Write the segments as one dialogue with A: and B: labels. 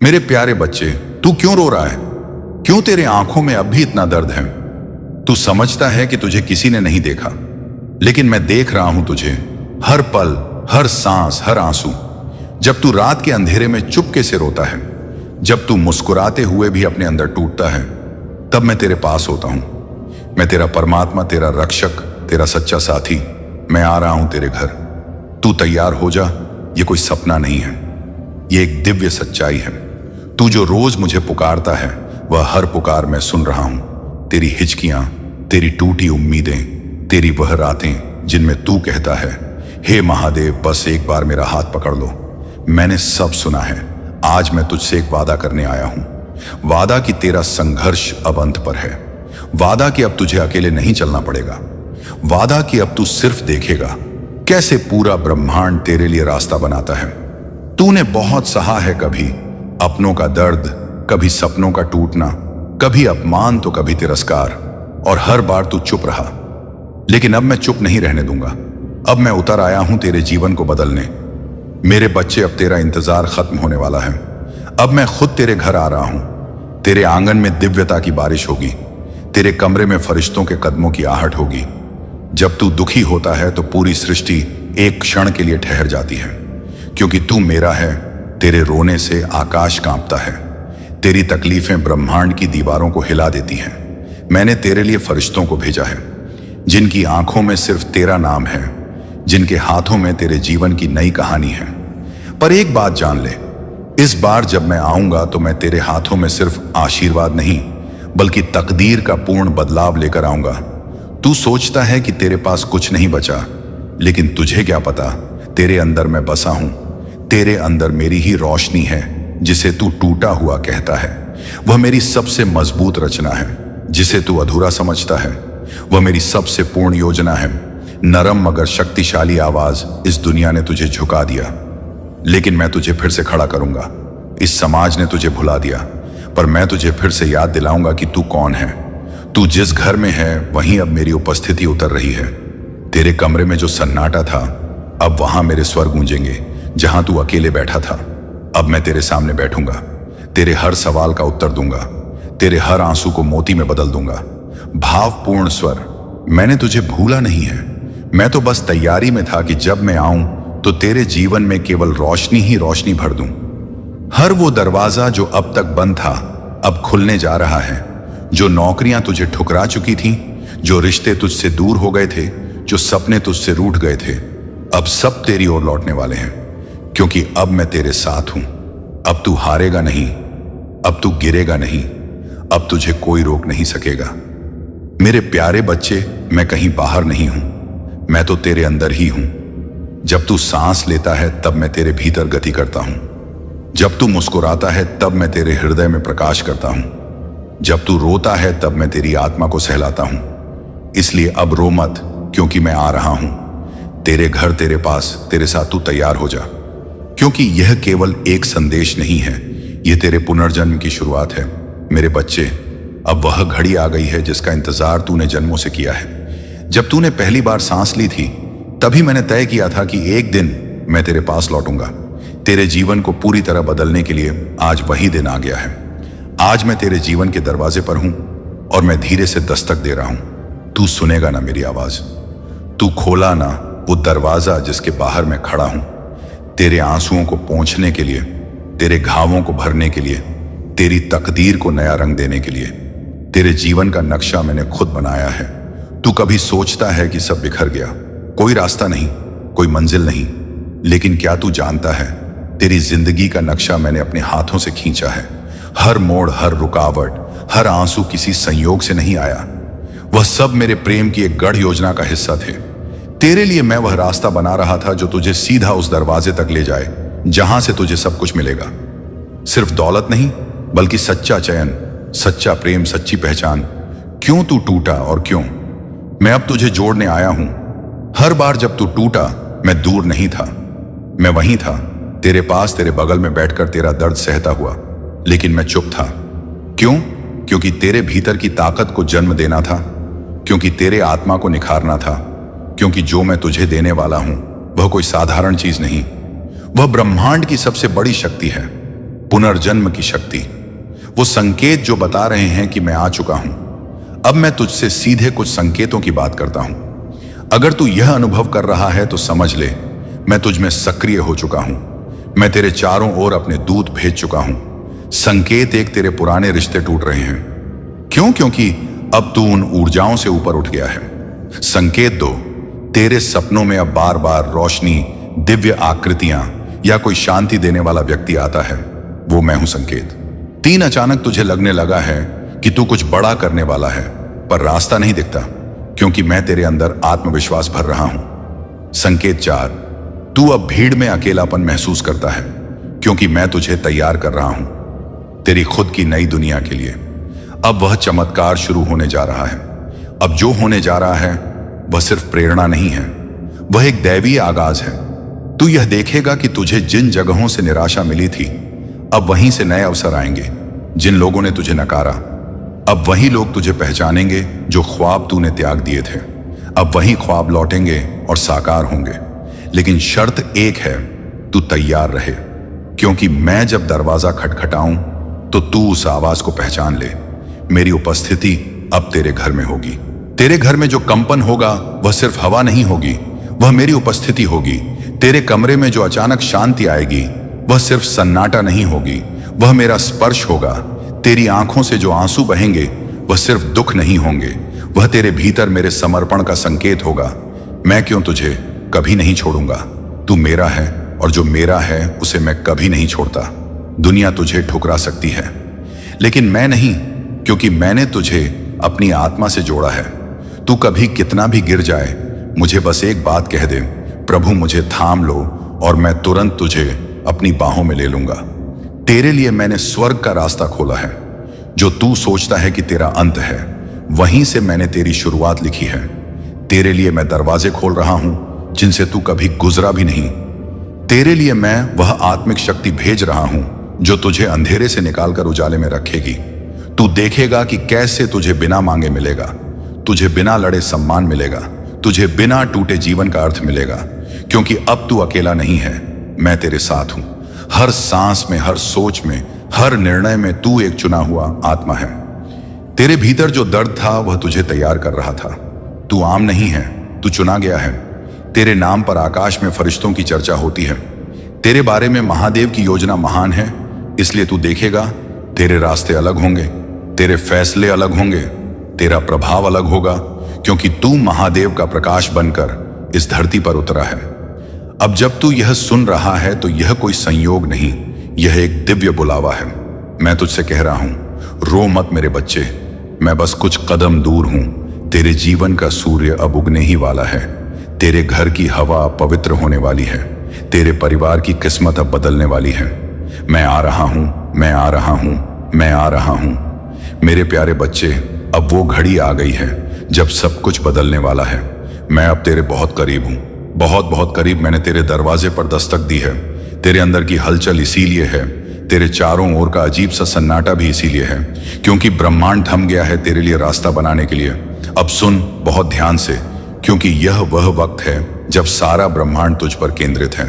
A: मेरे प्यारे बच्चे, तू क्यों रो रहा है? क्यों तेरे आंखों में अब भी इतना दर्द है? तू समझता है कि तुझे किसी ने नहीं देखा, लेकिन मैं देख रहा हूं तुझे। हर पल, हर सांस, हर आंसू। जब तू रात के अंधेरे में चुपके से रोता है, जब तू मुस्कुराते हुए भी अपने अंदर टूटता है, तब मैं तेरे पास होता हूं। मैं तेरा परमात्मा, तेरा रक्षक, तेरा सच्चा साथी। मैं आ रहा हूं तेरे घर। तू तैयार हो जा। ये कोई सपना नहीं है, ये एक दिव्य सच्चाई है। तू जो रोज मुझे पुकारता है, वह हर पुकार मैं सुन रहा हूं। तेरी हिचकियां, तेरी टूटी उम्मीदें, तेरी वह रातें जिनमें तू कहता है, हे महादेव, बस एक बार मेरा हाथ पकड़ लो। मैंने सब सुना है। आज मैं तुझसे एक वादा करने आया हूं। वादा कि तेरा संघर्ष अब अंत पर है। वादा कि अब तुझे अकेले नहीं चलना पड़ेगा। वादा कि अब तू सिर्फ देखेगा कैसे पूरा ब्रह्मांड तेरे लिए रास्ता बनाता है। तूने बहुत सहा है, कभी अपनों का दर्द, कभी सपनों का टूटना, कभी अपमान तो कभी तिरस्कार, और हर बार तू चुप रहा। लेकिन अब मैं चुप नहीं रहने दूंगा। अब मैं उतर आया हूं तेरे जीवन को बदलने। मेरे बच्चे, अब तेरा इंतजार खत्म होने वाला है। अब मैं खुद तेरे घर आ रहा हूं। तेरे आंगन में दिव्यता की बारिश होगी। तेरे कमरे में फरिश्तों के कदमों की आहट होगी। जब तू दुखी होता है तो पूरी सृष्टि एक क्षण के लिए ठहर जाती है, क्योंकि तू मेरा है। तेरे रोने से आकाश कांपता है। तेरी तकलीफें ब्रह्मांड की दीवारों को हिला देती हैं। मैंने तेरे लिए फरिश्तों को भेजा है, जिनकी आंखों में सिर्फ तेरा नाम है, जिनके हाथों में तेरे जीवन की नई कहानी है। पर एक बात जान ले, इस बार जब मैं आऊंगा तो मैं तेरे हाथों में सिर्फ आशीर्वाद नहीं, बल्कि तकदीर का पूर्ण बदलाव लेकर आऊंगा। तू सोचता है कि तेरे पास कुछ नहीं बचा, लेकिन तुझे क्या पता, तेरे अंदर मैं बसा हूं। तेरे अंदर मेरी ही रोशनी है, जिसे तू टूटा हुआ कहता है। वह मेरी सबसे मजबूत रचना है, जिसे तू अधूरा समझता है। वह मेरी सबसे पूर्ण योजना है। नरम मगर शक्तिशाली आवाज इस दुनिया ने तुझे झुका दिया, लेकिन मैं तुझे फिर से खड़ा करूंगा। इस समाज ने तुझे भुला दिया, पर मैं तुझे फिर से याद दिलाऊंगा कि तू कौन है। तू जिस घर में है, वहीं अब मेरी उपस्थिति उतर रही है। तेरे कमरे में जो सन्नाटा था, अब वहां मेरे स्वर गूंजेंगे। जहां तू अकेले बैठा था, अब मैं तेरे सामने बैठूंगा। तेरे हर सवाल का उत्तर दूंगा। तेरे हर आंसू को मोती में बदल दूंगा। भावपूर्ण स्वर। मैंने तुझे भूला नहीं है। मैं तो बस तैयारी में था कि जब मैं आऊं तो तेरे जीवन में केवल रोशनी ही रोशनी भर दूं। हर वो दरवाजा जो अब तक बंद था, अब खुलने जा रहा है। जो नौकरियां तुझे ठुकरा चुकी थीं, जो रिश्ते तुझसे दूर हो गए थे, जो सपने तुझसे रूठ गए थे, अब सब तेरी ओर लौटने वाले हैं। क्योंकि अब मैं तेरे साथ हूं। अब तू हारेगा नहीं, अब तू गिरेगा नहीं, अब तुझे कोई रोक नहीं सकेगा। मेरे प्यारे बच्चे, मैं कहीं बाहर नहीं हूं, मैं तो तेरे अंदर ही हूं। जब तू सांस लेता है, तब मैं तेरे भीतर गति करता हूं। जब तू मुस्कुराता है, तब मैं तेरे हृदय में प्रकाश करता हूं। जब तू रोता है, तब मैं तेरी आत्मा को सहलाता हूं। इसलिए अब रो मत, क्योंकि मैं आ रहा हूं। तेरे घर, तेरे पास, तेरे साथ। तू तैयार हो जा, क्योंकि यह केवल एक संदेश नहीं है, यह तेरे पुनर्जन्म की शुरुआत है। मेरे बच्चे, अब वह घड़ी आ गई है जिसका इंतजार तूने जन्मों से किया है। जब तूने पहली बार सांस ली थी, तभी मैंने तय किया था कि एक दिन मैं तेरे पास लौटूंगा। तेरे जीवन को पूरी तरह बदलने के लिए आज वही दिन आ गया है। आज मैं तेरे जीवन के दरवाजे पर हूं और मैं धीरे से दस्तक दे रहा हूं। तू सुनेगा ना मेरी आवाज? तू खोला ना वो दरवाजा जिसके बाहर मैं खड़ा हूं, तेरे आंसुओं को पोंछने के लिए, तेरे घावों को भरने के लिए, तेरी तकदीर को नया रंग देने के लिए। तेरे जीवन का नक्शा मैंने खुद बनाया है। तू कभी सोचता है कि सब बिखर गया, कोई रास्ता नहीं, कोई मंजिल नहीं, लेकिन क्या तू जानता है, तेरी जिंदगी का नक्शा मैंने अपने हाथों से खींचा है। हर मोड़, हर रुकावट, हर आंसू किसी संयोग से नहीं आया। वह सब मेरे प्रेम की एक गढ़ योजना का हिस्सा थे। तेरे लिए मैं वह रास्ता बना रहा था जो तुझे सीधा उस दरवाजे तक ले जाए जहां से तुझे सब कुछ मिलेगा। सिर्फ दौलत नहीं, बल्कि सच्चा चयन, सच्चा प्रेम, सच्ची पहचान। क्यों तू टूटा और क्यों? मैं अब तुझे जोड़ने आया हूं। हर बार जब तू टूटा, मैं दूर नहीं था, मैं वहीं था, तेरे पास, तेरे बगल में बैठकर तेरा दर्द सहता हुआ। लेकिन मैं चुप था। क्यों? क्योंकि तेरे भीतर की ताकत को जन्म देना था, क्योंकि तेरे आत्मा को निखारना था, क्योंकि जो मैं तुझे देने वाला हूं वह कोई साधारण चीज नहीं, वह ब्रह्मांड की सबसे बड़ी शक्ति है। पुनर्जन्म की शक्ति, वो संकेत जो बता रहे हैं कि मैं आ चुका हूं। अब मैं तुझसे सीधे कुछ संकेतों की बात करता हूं। अगर तू यह अनुभव कर रहा है तो समझ ले, मैं तुझ में सक्रिय हो चुका हूं। मैं तेरे चारों ओर अपने दूत भेज चुका हूं। संकेत एक, तेरे पुराने रिश्ते टूट रहे हैं। क्यों? क्योंकि अब तू उन ऊर्जाओं से ऊपर उठ गया है। संकेत दो, तेरे सपनों में अब बार बार रोशनी, दिव्य आकृतियां या कोई शांति देने वाला व्यक्ति आता है, वो मैं हूं। संकेत तीन, अचानक तुझे लगने लगा है कि तू कुछ बड़ा करने वाला है, पर रास्ता नहीं दिखता, क्योंकि मैं तेरे अंदर आत्मविश्वास भर रहा हूं। संकेत चार, तू अब भीड़ में अकेलापन महसूस करता है, क्योंकि मैं तुझे तैयार कर रहा हूं तेरी खुद की नई दुनिया के लिए। अब वह चमत्कार शुरू होने जा रहा है। अब जो होने जा रहा है वह सिर्फ प्रेरणा नहीं है, वह एक दैवीय आगाज है। तू यह देखेगा कि तुझे जिन जगहों से निराशा मिली थी, अब वहीं से नए अवसर आएंगे। जिन लोगों ने तुझे नकारा, अब वही लोग तुझे पहचानेंगे। जो ख्वाब तूने त्याग दिए थे, अब वही ख्वाब लौटेंगे और साकार होंगे। लेकिन शर्त एक है, तू तैयार रहे, क्योंकि मैं जब दरवाजा खटखटाऊं तो तू उस आवाज को पहचान ले। मेरी उपस्थिति अब तेरे घर में होगी। तेरे घर में जो कंपन होगा वह सिर्फ हवा नहीं होगी, वह मेरी उपस्थिति होगी। तेरे कमरे में जो अचानक शांति आएगी वह सिर्फ सन्नाटा नहीं होगी, वह मेरा स्पर्श होगा। तेरी आंखों से जो आंसू बहेंगे वह सिर्फ दुख नहीं होंगे, वह तेरे भीतर मेरे समर्पण का संकेत होगा। मैं क्यों तुझे कभी नहीं छोड़ूंगा। तू मेरा है और जो मेरा है उसे मैं कभी नहीं छोड़ता। दुनिया तुझे ठुकरा सकती है, लेकिन मैं नहीं, क्योंकि मैंने तुझे अपनी आत्मा से जोड़ा है। तू कभी कितना भी गिर जाए, मुझे बस एक बात कह दे, प्रभु मुझे थाम लो, और मैं तुरंत तुझे अपनी बाहों में ले लूंगा। तेरे लिए मैंने स्वर्ग का रास्ता खोला है। जो तू सोचता है कि तेरा अंत है, वहीं से मैंने तेरी शुरुआत लिखी है। तेरे लिए मैं दरवाजे खोल रहा हूं जिनसे तू कभी गुजरा भी नहीं। तेरे लिए मैं वह आत्मिक शक्ति भेज रहा हूं जो तुझे अंधेरे से निकालकर उजाले में रखेगी। तू देखेगा कि कैसे तुझे बिना मांगे मिलेगा, तुझे बिना लड़े सम्मान मिलेगा, तुझे बिना टूटे जीवन का अर्थ मिलेगा। क्योंकि अब तू अकेला नहीं है, मैं तेरे साथ हूं। हर सांस में, हर सोच में, हर निर्णय में तू एक चुना हुआ आत्मा है। तेरे भीतर जो दर्द था वह तुझे तैयार कर रहा था। तू आम नहीं है, तू चुना गया है। तेरे नाम पर आकाश में फरिश्तों की चर्चा होती है। तेरे बारे में महादेव की योजना महान है, इसलिए तू देखेगा तेरे रास्ते अलग होंगे, तेरे फैसले अलग होंगे, तेरा प्रभाव अलग होगा, क्योंकि तू महादेव का प्रकाश बनकर इस धरती पर उतरा है। अब जब तू यह सुन रहा है तो यह कोई संयोग नहीं, यह एक दिव्य बुलावा है। मैं तुझसे कह रहा हूं, रो मत मेरे बच्चे, मैं बस कुछ कदम दूर हूं। तेरे जीवन का सूर्य अब उगने ही वाला है। तेरे घर की हवा पवित्र होने वाली है। तेरे परिवार की किस्मत अब बदलने वाली है। मैं आ रहा हूं, मैं आ रहा हूं, मैं आ रहा हूं। मेरे प्यारे बच्चे, अब वो घड़ी आ गई है जब सब कुछ बदलने वाला है। मैं अब तेरे बहुत करीब हूं, बहुत बहुत करीब। मैंने तेरे दरवाजे पर दस्तक दी है। तेरे अंदर की हलचल इसीलिए है, तेरे चारों ओर का अजीब सा सन्नाटा भी इसीलिए है, क्योंकि ब्रह्मांड थम गया है तेरे लिए रास्ता बनाने के लिए। अब सुन बहुत ध्यान से, क्योंकि यह वह वक्त है जब सारा ब्रह्मांड तुझ पर केंद्रित है।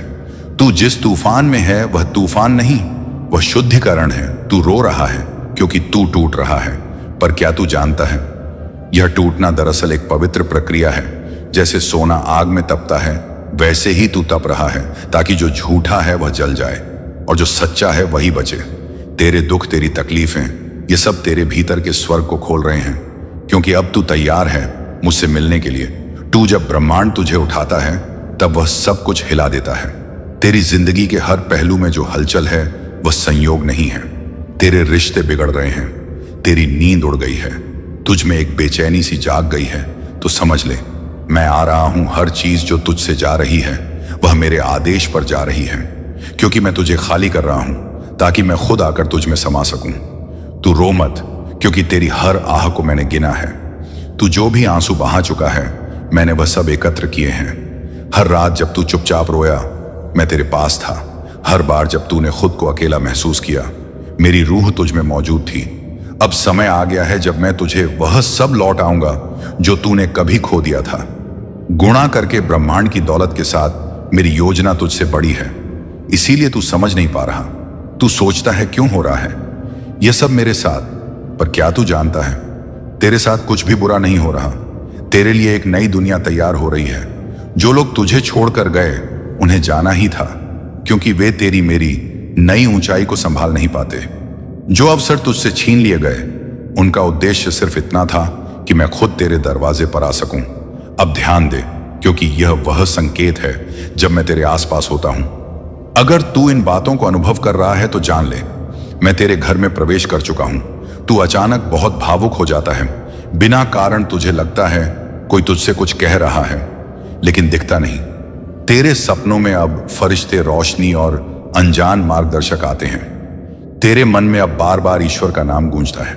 A: तू जिस तूफान में है वह तूफान नहीं, वह शुद्धिकरण है। तू रो रहा है क्योंकि तू टूट रहा है, पर क्या तू जानता है, यह टूटना दरअसल एक पवित्र प्रक्रिया है। जैसे सोना आग में तपता है, वैसे ही तू तप रहा है, ताकि जो झूठा है वह जल जाए और जो सच्चा है वही बचे। तेरे दुख, तेरी तकलीफें, ये सब तेरे भीतर के स्वर्ग को खोल रहे हैं, क्योंकि अब तू तैयार है मुझसे मिलने के लिए। तू जब ब्रह्मांड तुझे उठाता है तब वह सब कुछ हिला देता है। तेरी जिंदगी के हर पहलू में जो हलचल है वह संयोग नहीं है। तेरे रिश्ते बिगड़ रहे हैं, तेरी नींद उड़ गई है, तुझ में एक बेचैनी सी जाग गई है, तो समझ ले मैं आ रहा हूं। हर चीज जो तुझसे जा रही है वह मेरे आदेश पर जा रही है, क्योंकि मैं तुझे खाली कर रहा हूं ताकि मैं खुद आकर तुझ में समा सकूं। तू रो मत, क्योंकि तेरी हर आह को मैंने गिना है। तू जो भी आंसू बहा चुका है मैंने वह सब एकत्र किए हैं। हर रात जब तू चुपचाप रोया मैं तेरे पास था। हर बार जब तूने खुद को अकेला महसूस किया मेरी रूह तुझ में मौजूद थी। अब समय आ गया है जब मैं तुझे वह सब लौट आऊंगा जो तूने कभी खो दिया था। गुणा करके ब्रह्मांड की दौलत के साथ मेरी योजना तुझसे बड़ी है, इसीलिए तू समझ नहीं पा रहा। तू सोचता है क्यों हो रहा है यह सब मेरे साथ, पर क्या तू जानता है तेरे साथ कुछ भी बुरा नहीं हो रहा। तेरे लिए एक नई दुनिया तैयार हो रही है। जो लोग तुझे छोड़कर गए उन्हें जाना ही था, क्योंकि वे तेरी मेरी नई ऊंचाई को संभाल नहीं पाते। जो अवसर तुझसे छीन लिए गए उनका उद्देश्य सिर्फ इतना था कि मैं खुद तेरे दरवाजे पर आ सकूं। अब ध्यान दे, क्योंकि यह वह संकेत है जब मैं तेरे आसपास होता हूं। अगर तू इन बातों को अनुभव कर रहा है तो जान ले, मैं तेरे घर में प्रवेश कर चुका हूं। तू अचानक बहुत भावुक हो जाता है। बिना कारण तुझे लगता है कोई तुझसे कुछ कह रहा है, लेकिन दिखता नहीं। तेरे सपनों में अब फरिश्ते, रोशनी और अनजान मार्गदर्शक आते हैं। तेरे मन में अब बार बार ईश्वर का नाम गूंजता है।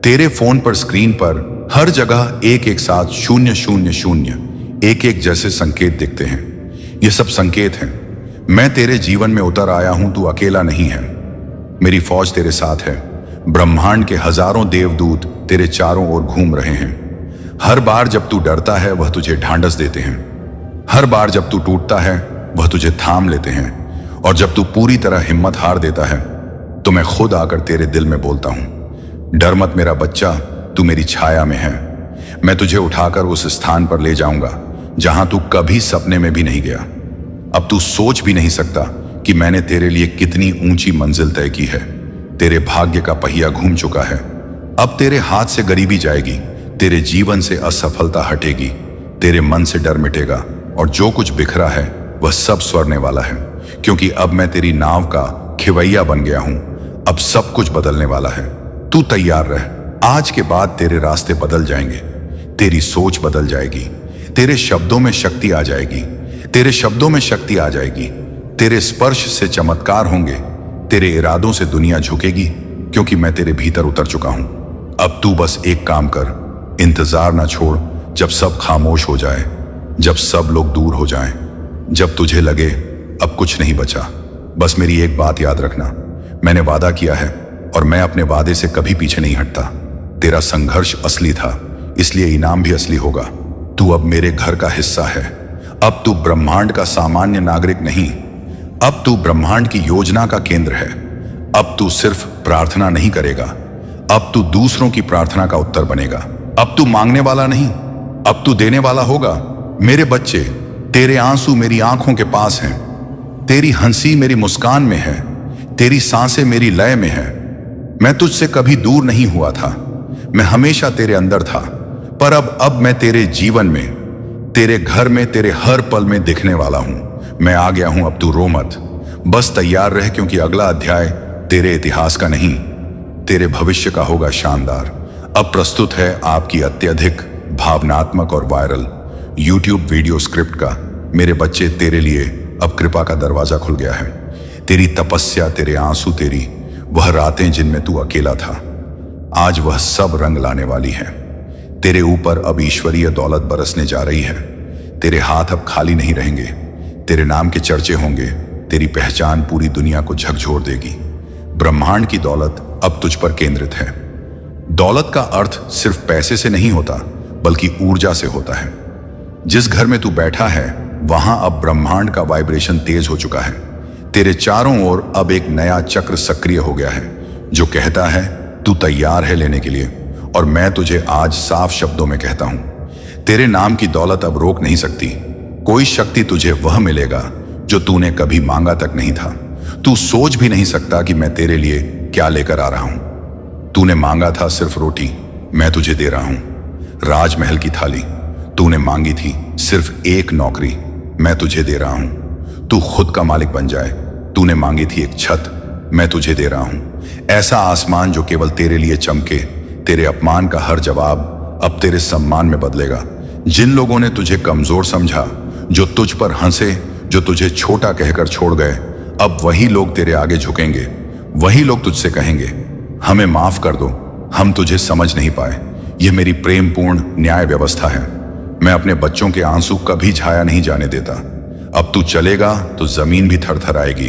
A: तेरे फोन पर, स्क्रीन पर, हर जगह एक एक साथ 000 एक एक जैसे संकेत दिखते हैं। ये सब संकेत हैं। मैं तेरे जीवन में उतर आया हूं, तू अकेला नहीं है। मेरी फौज तेरे साथ है। ब्रह्मांड के हजारों देवदूत तेरे चारों ओर घूम रहे हैं। हर बार जब तू डरता है वह तुझे ढांढस देते हैं। हर बार जब तू टूटता है वह तुझे थाम लेते हैं। और जब तू पूरी तरह हिम्मत हार देता है तो मैं खुद आकर तेरे दिल में बोलता हूं, डर मत मेरा बच्चा, तू मेरी छाया में है। मैं तुझे उठाकर उस स्थान पर ले जाऊंगा जहां तू कभी सपने में भी नहीं गया। अब तू सोच भी नहीं सकता कि मैंने तेरे लिए कितनी ऊंची मंजिल तय की है। तेरे भाग्य का पहिया घूम चुका है। अब तेरे हाथ से गरीबी जाएगी, तेरे जीवन से असफलता हटेगी, तेरे मन से डर मिटेगा, और जो कुछ बिखरा है वह सब स्वरने वाला है, क्योंकि अब मैं तेरी नाव का खिवैया बन गया हूं। अब सब कुछ बदलने वाला है। तू तैयार रह। आज के बाद तेरे रास्ते बदल जाएंगे। तेरी सोच बदल जाएगी। तेरे शब्दों में शक्ति आ जाएगी। तेरे शब्दों में शक्ति आ जाएगी। तेरे स्पर्श से चमत्कार होंगे। तेरे इरादों से दुनिया झुकेगी, क्योंकि मैं तेरे भीतर उतर चुका हूं। अब तू बस एक काम कर, इंतजार ना छोड़। जब सब खामोश हो जाए, जब सब लोग दूर हो जाएं, जब तुझे लगे अब कुछ नहीं बचा, बस मेरी एक बात याद रखना। मैंने वादा किया है और मैं अपने वादे से कभी पीछे नहीं हटता। तेरा संघर्ष असली था, इसलिए इनाम भी असली होगा। तू अब मेरे घर का हिस्सा है। अब तू ब्रह्मांड का सामान्य नागरिक नहीं, अब तू ब्रह्मांड की योजना का केंद्र है। अब तू सिर्फ प्रार्थना नहीं करेगा, अब तू दूसरों की प्रार्थना का उत्तर बनेगा। अब तू मांगने वाला नहीं, अब तू देने वाला होगा। मेरे बच्चे, तेरे आंसू मेरी आंखों के पास हैं। तेरी हंसी मेरी मुस्कान में है। तेरी सांसें मेरी लय में है। मैं तुझसे कभी दूर नहीं हुआ था। मैं हमेशा तेरे अंदर था, पर अब मैं तेरे जीवन में, तेरे घर में, तेरे हर पल में दिखने वाला हूं। मैं आ गया हूं, अब तू रो मत। बस तैयार रह, क्योंकि अगला अध्याय तेरे इतिहास का नहीं, तेरे भविष्य का होगा शानदार। अब प्रस्तुत है आपकी अत्यधिक भावनात्मक और वायरल YouTube वीडियो स्क्रिप्ट का मेरे बच्चे तेरे लिए अब कृपा का दरवाजा खुल गया है। तेरी तपस्या, तेरे आंसू, तेरी वह रातें जिनमें तू अकेला था, आज वह सब रंग लाने वाली है। तेरे ऊपर अब ईश्वरीय दौलत बरसने जा रही है। तेरे हाथ अब खाली नहीं रहेंगे। तेरे नाम के चर्चे होंगे। तेरी पहचान पूरी दुनिया को झकझोर देगी। ब्रह्मांड की दौलत अब तुझ पर केंद्रित है। दौलत का अर्थ सिर्फ पैसे से नहीं होता, बल्कि ऊर्जा से होता है। जिस घर में तू बैठा है वहां अब ब्रह्मांड का वाइब्रेशन तेज हो चुका है। तेरे चारों ओर अब एक नया चक्र सक्रिय हो गया है, जो कहता है तू तैयार है लेने के लिए। और मैं तुझे आज साफ शब्दों में कहता हूं, तेरे नाम की दौलत अब रोक नहीं सकती। कोई शक्ति तुझे वह मिलेगा जो तूने कभी मांगा तक नहीं था। तू सोच भी नहीं सकता कि मैं तेरे लिए क्या लेकर आ रहा हूं। तूने मांगा था सिर्फ रोटी, मैं तुझे दे रहा हूं राजमहल की थाली। तूने मांगी थी सिर्फ एक नौकरी, मैं तुझे दे रहा हूं तू खुद का मालिक बन जाए। तूने मांगी थी एक छत, मैं तुझे दे रहा हूं ऐसा आसमान जो केवल तेरे लिए चमके। तेरे अपमान का हर जवाब अब तेरे सम्मान में बदलेगा। जिन लोगों ने तुझे कमजोर समझा, जो तुझ पर हंसे, जो तुझे छोटा कहकर छोड़ गए, अब वही लोग तेरे आगे झुकेंगे। वही लोग तुझसे कहेंगे, हमें माफ कर दो, हम तुझे समझ नहीं पाए। यह मेरी प्रेमपूर्ण न्याय व्यवस्था है। मैं अपने बच्चों के आंसू कभी छाया नहीं जाने देता। अब तू चलेगा तो जमीन भी थरथराएगी।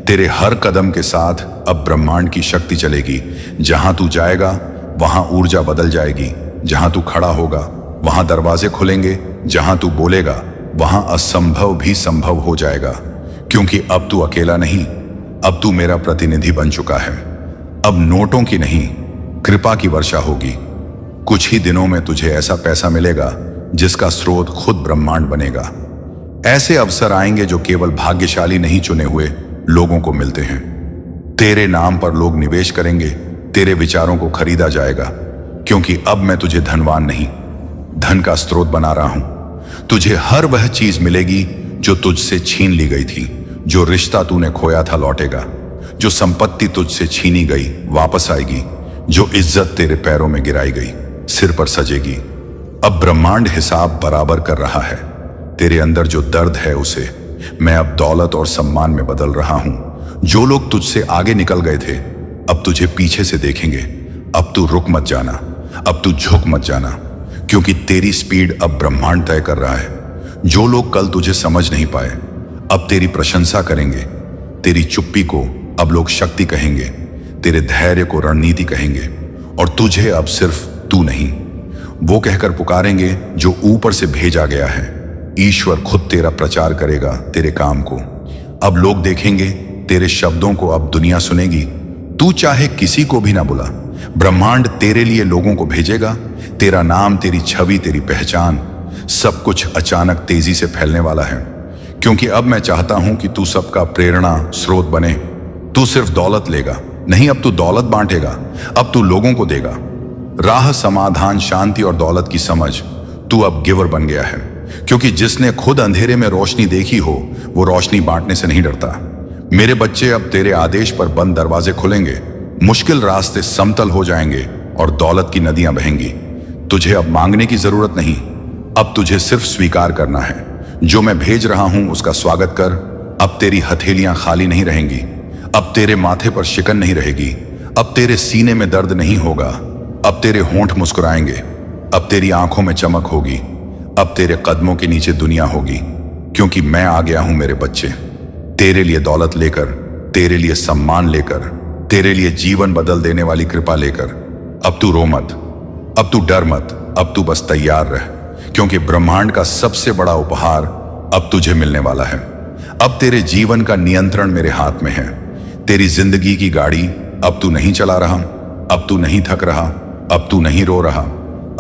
A: तेरे हर कदम के साथ अब ब्रह्मांड की शक्ति चलेगी। जहां तू जाएगा वहां ऊर्जा बदल जाएगी। जहां तू खड़ा होगा वहां दरवाजे खुलेंगे। जहां तू बोलेगा वहां असंभव भी संभव हो जाएगा। क्योंकि अब तू अकेला नहीं, अब तू मेरा प्रतिनिधि बन चुका है। अब नोटों की नहीं, कृपा की वर्षा होगी। कुछ ही दिनों में तुझे ऐसा पैसा मिलेगा जिसका स्रोत खुद ब्रह्मांड बनेगा। ऐसे अवसर आएंगे जो केवल भाग्यशाली नहीं चुने हुए लोगों को मिलते हैं। तेरे नाम पर लोग निवेश करेंगे, तेरे विचारों को खरीदा जाएगा, क्योंकि अब मैं तुझे धनवान नहीं, धन का स्रोत बना रहा हूं। तुझे हर वह चीज मिलेगी जो तुझसे छीन ली गई थी। जो रिश्ता तूने खोया था लौटेगा, जो संपत्ति तुझसे छीनी गई वापस आएगी, जो इज्जत तेरे पैरों में गिराई गई सिर पर सजेगी। अब ब्रह्मांड हिसाब बराबर कर रहा है। तेरे अंदर जो दर्द है उसे मैं अब दौलत और सम्मान में बदल रहा हूं। जो लोग तुझसे आगे निकल गए थे अब तुझे पीछे से देखेंगे। अब तू रुक मत जाना, अब तू झुक मत जाना, क्योंकि तेरी स्पीड अब ब्रह्मांड तय कर रहा है। जो लोग कल तुझे समझ नहीं पाए अब तेरी प्रशंसा करेंगे। तेरी चुप्पी को अब लोग शक्ति कहेंगे, तेरे धैर्य को रणनीति कहेंगे, और तुझे अब सिर्फ तू नहीं वो कहकर पुकारेंगे जो ऊपर से भेजा गया है। ईश्वर खुद तेरा प्रचार करेगा, तेरे काम को। अब लोग देखेंगे तेरे शब्दों को, अब दुनिया सुनेगी। तू चाहे किसी को भी ना बुला, ब्रह्मांड तेरे लिए लोगों को भेजेगा। तेरा नाम, तेरी छवि, तेरी पहचान, सब कुछ अचानक तेजी से फैलने वाला है। क्योंकि अब मैं चाहता हूं कि तू सबका प्रेरणा स्रोत बने। तू सिर्फ दौलत लेगा नहीं, अब तू दौलत बांटेगा। अब तू लोगों को देगा राह, समाधान, शांति और दौलत की समझ। तू अब गिवर बन गया है, क्योंकि जिसने खुद अंधेरे में रोशनी देखी हो वो रोशनी बांटने से नहीं डरता। मेरे बच्चे, अब तेरे आदेश पर बंद दरवाजे खुलेंगे, मुश्किल रास्ते समतल हो जाएंगे और दौलत की नदियां बहेंगी। तुझे अब मांगने की जरूरत नहीं, अब तुझे सिर्फ स्वीकार करना है। जो मैं भेज रहा हूं उसका स्वागत कर। अब तेरी हथेलियां खाली नहीं रहेंगी, अब तेरे माथे पर शिकन नहीं रहेगी, अब तेरे सीने में दर्द नहीं होगा, अब तेरे होंठ मुस्कुराएंगे, अब तेरी आंखों में चमक होगी, अब तेरे कदमों के नीचे दुनिया होगी। क्योंकि मैं आ गया हूं मेरे बच्चे, तेरे लिए दौलत लेकर, तेरे लिए सम्मान लेकर, तेरे लिए जीवन बदल देने वाली कृपा लेकर। अब तू रो मत, अब तू डर मत, अब तू बस तैयार रह, क्योंकि ब्रह्मांड का सबसे बड़ा उपहार अब तुझे मिलने वाला है। अब तेरे जीवन का नियंत्रण मेरे हाथ में है। तेरी जिंदगी की गाड़ी अब तू नहीं चला रहा, अब तू नहीं थक रहा, अब तू नहीं रो रहा।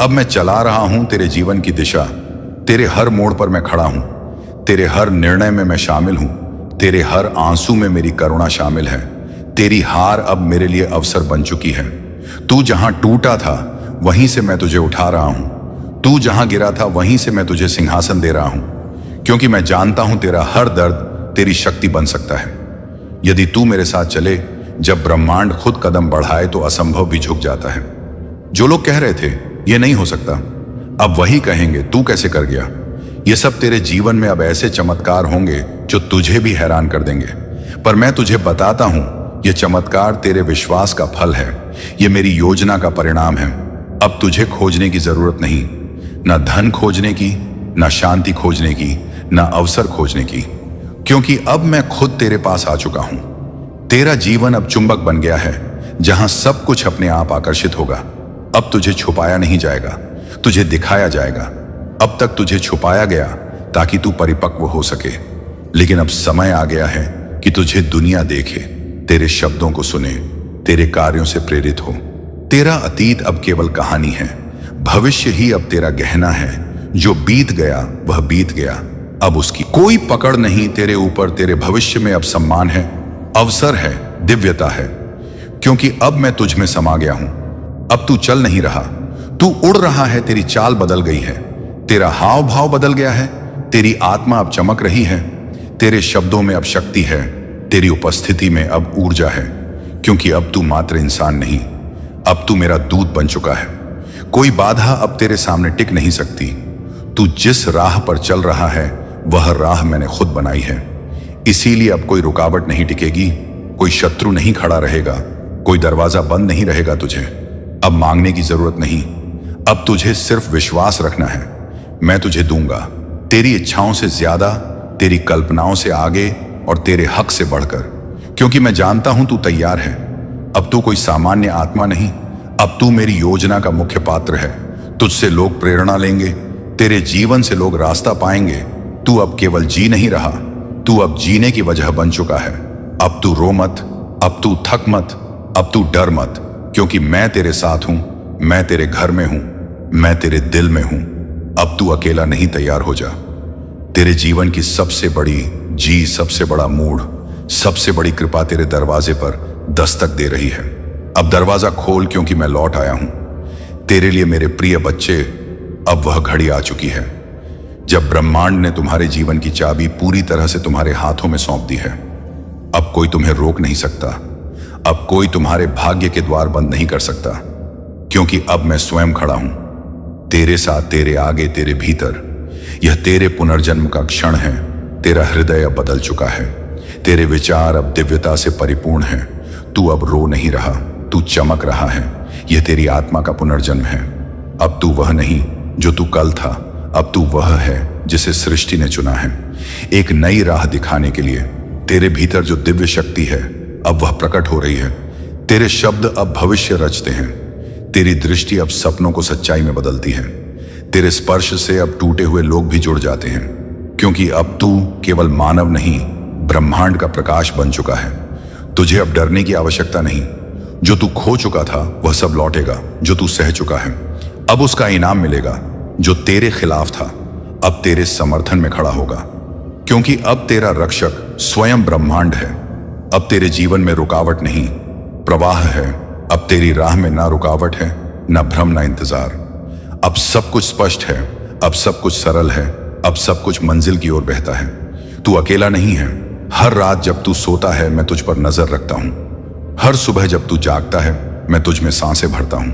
A: अब मैं चला रहा हूं तेरे जीवन की दिशा। तेरे हर मोड़ पर मैं खड़ा हूं, तेरे हर निर्णय में मैं शामिल हूं, तेरे हर आंसू में मेरी करुणा शामिल है। तेरी हार अब मेरे लिए अवसर बन चुकी है। तू जहां टूटा था वहीं से मैं तुझे उठा रहा हूं, तू जहां गिरा था वहीं से मैं तुझे सिंहासन दे रहा हूं, क्योंकि मैं जानता हूं तेरा हर दर्द तेरी शक्ति बन सकता है। यदि तू मेरे साथ चले, जब ब्रह्मांड खुद कदम बढ़ाए तो असंभव भी झुक जाता है। जो लोग कह रहे थे ये नहीं हो सकता, अब वही कहेंगे तू कैसे कर गया। ये सब तेरे जीवन में अब ऐसे चमत्कार होंगे जो तुझे भी हैरान कर देंगे। पर मैं तुझे बताता हूं, ये चमत्कार तेरे विश्वास का फल है, ये मेरी योजना का परिणाम है। अब तुझे खोजने की जरूरत नहीं, ना धन खोजने की, ना शांति खोजने की, ना अवसर खोजने की, क्योंकि अब मैं खुद तेरे पास आ चुका हूं। तेरा जीवन अब चुंबक बन गया है, जहां सब कुछ अपने आप आकर्षित होगा। अब तुझे छुपाया नहीं जाएगा, तुझे दिखाया जाएगा। अब तक तुझे छुपाया गया ताकि तू परिपक्व हो सके, लेकिन अब समय आ गया है कि तुझे दुनिया देखे, तेरे शब्दों को सुने, तेरे कार्यों से प्रेरित हो। तेरा अतीत अब केवल कहानी है, भविष्य ही अब तेरा गहना है। जो बीत गया वह बीत गया, अब उसकी कोई पकड़ नहीं तेरे ऊपर। तेरे भविष्य में अब सम्मान है, अवसर है, दिव्यता है, क्योंकि अब मैं तुझ में समा गया हूं। अब तू चल नहीं रहा, तू उड़ रहा है। तेरी चाल बदल गई है, तेरा हाव भाव बदल गया है, तेरी आत्मा अब चमक रही है, तेरे शब्दों में अब शक्ति है, तेरी उपस्थिति में अब ऊर्जा है। क्योंकि अब तू मात्र इंसान नहीं, अब तू मेरा दूत बन चुका है। कोई बाधा अब तेरे सामने टिक नहीं सकती। तू जिस राह पर चल रहा है वह राह मैंने खुद बनाई है, इसीलिए अब कोई रुकावट नहीं टिकेगी, कोई शत्रु नहीं खड़ा रहेगा, कोई दरवाजा बंद नहीं रहेगा तुझे। अब मांगने की जरूरत नहीं, अब तुझे सिर्फ विश्वास रखना है। मैं तुझे दूंगा, तेरी इच्छाओं से ज्यादा, तेरी कल्पनाओं से आगे और तेरे हक से बढ़कर, क्योंकि मैं जानता हूं तू तैयार है। अब तू कोई सामान्य आत्मा नहीं, अब तू मेरी योजना का मुख्य पात्र है। तुझसे लोग प्रेरणा लेंगे, तेरे जीवन से लोग रास्ता पाएंगे। तू अब केवल जी नहीं रहा, तू अब जीने की वजह बन चुका है। अब तू रो मत, अब तू थक मत, अब तू डर मत, क्योंकि मैं तेरे साथ हूं, मैं तेरे घर में हूं, मैं तेरे दिल में हूं। अब तू अकेला नहीं, तैयार हो जा। तेरे जीवन की सबसे बड़ा मूड, सबसे बड़ी कृपा तेरे दरवाजे पर दस्तक दे रही है। अब दरवाजा खोल, क्योंकि मैं लौट आया हूं तेरे लिए मेरे प्रिय बच्चे। अब वह घड़ी आ चुकी है जब ब्रह्मांड ने तुम्हारे जीवन की चाबी पूरी तरह से तुम्हारे हाथों में सौंप दी है। अब कोई तुम्हें रोक नहीं सकता, अब कोई तुम्हारे भाग्य के द्वार बंद नहीं कर सकता, क्योंकि अब मैं स्वयं खड़ा हूं तेरे साथ, तेरे आगे, तेरे भीतर। यह तेरे पुनर्जन्म का क्षण है। तेरा हृदय अब बदल चुका है, तेरे विचार अब दिव्यता से परिपूर्ण हैं। तू अब रो नहीं रहा, तू चमक रहा है। यह तेरी आत्मा का पुनर्जन्म है। अब तू वह नहीं जो तू कल था, अब तू वह है जिसे सृष्टि ने चुना है, एक नई राह दिखाने के लिए। तेरे भीतर जो दिव्य शक्ति है अब वह प्रकट हो रही है। तेरे शब्द अब भविष्य रचते हैं, तेरी दृष्टि अब सपनों को सच्चाई में बदलती है। तेरे स्पर्श से अब टूटे हुए लोग भी जुड़ जाते हैं, क्योंकि अब तू केवल मानव नहीं, ब्रह्मांड का प्रकाश बन चुका है। तुझे अब डरने की आवश्यकता नहीं। जो तू खो चुका था वह सब लौटेगा, जो तू सह चुका है अब उसका इनाम मिलेगा। जो तेरे खिलाफ था अब तेरे समर्थन में खड़ा होगा, क्योंकि अब तेरा रक्षक स्वयं ब्रह्मांड है। अब तेरे जीवन में रुकावट नहीं, प्रवाह है। अब तेरी राह में ना रुकावट है, ना भ्रम, ना इंतजार। अब सब कुछ स्पष्ट है, अब सब कुछ सरल है, अब सब कुछ मंजिल की ओर बहता है। तू अकेला नहीं है। हर रात जब तू सोता है मैं तुझ पर नजर रखता हूं। हर सुबह जब तू जागता है मैं तुझ में सांसें भरता हूं।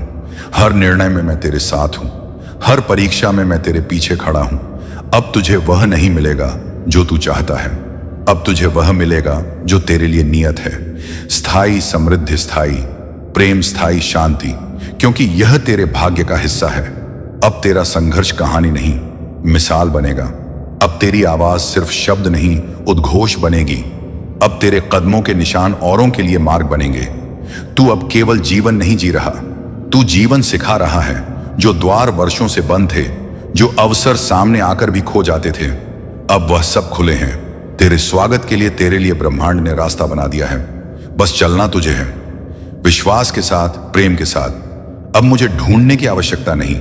A: हर निर्णय में मैं तेरे साथ हूं, हर परीक्षा में मैं तेरे पीछे खड़ा हूं। अब तुझे वह नहीं मिलेगा जो तू चाहता है, अब तुझे वह मिलेगा जो तेरे लिए नियत है। स्थायी समृद्धि, स्थायी प्रेम, स्थायी शांति, क्योंकि यह तेरे भाग्य का हिस्सा है। अब तेरा संघर्ष कहानी नहीं, मिसाल बनेगा। अब तेरी आवाज सिर्फ शब्द नहीं, उद्घोष बनेगी। अब तेरे कदमों के निशान औरों के लिए मार्ग बनेंगे। तू अब केवल जीवन नहीं जी रहा, तू जीवन सिखा रहा है। जो द्वार वर्षों से बंद थे, जो अवसर सामने आकर भी खो जाते थे, अब वह सब खुले हैं। तेरे स्वागत के लिए तेरे लिए ब्रह्मांड ने रास्ता बना दिया है। बस चलना तुझे है, विश्वास के साथ, प्रेम के साथ। अब मुझे ढूंढने की आवश्यकता नहीं,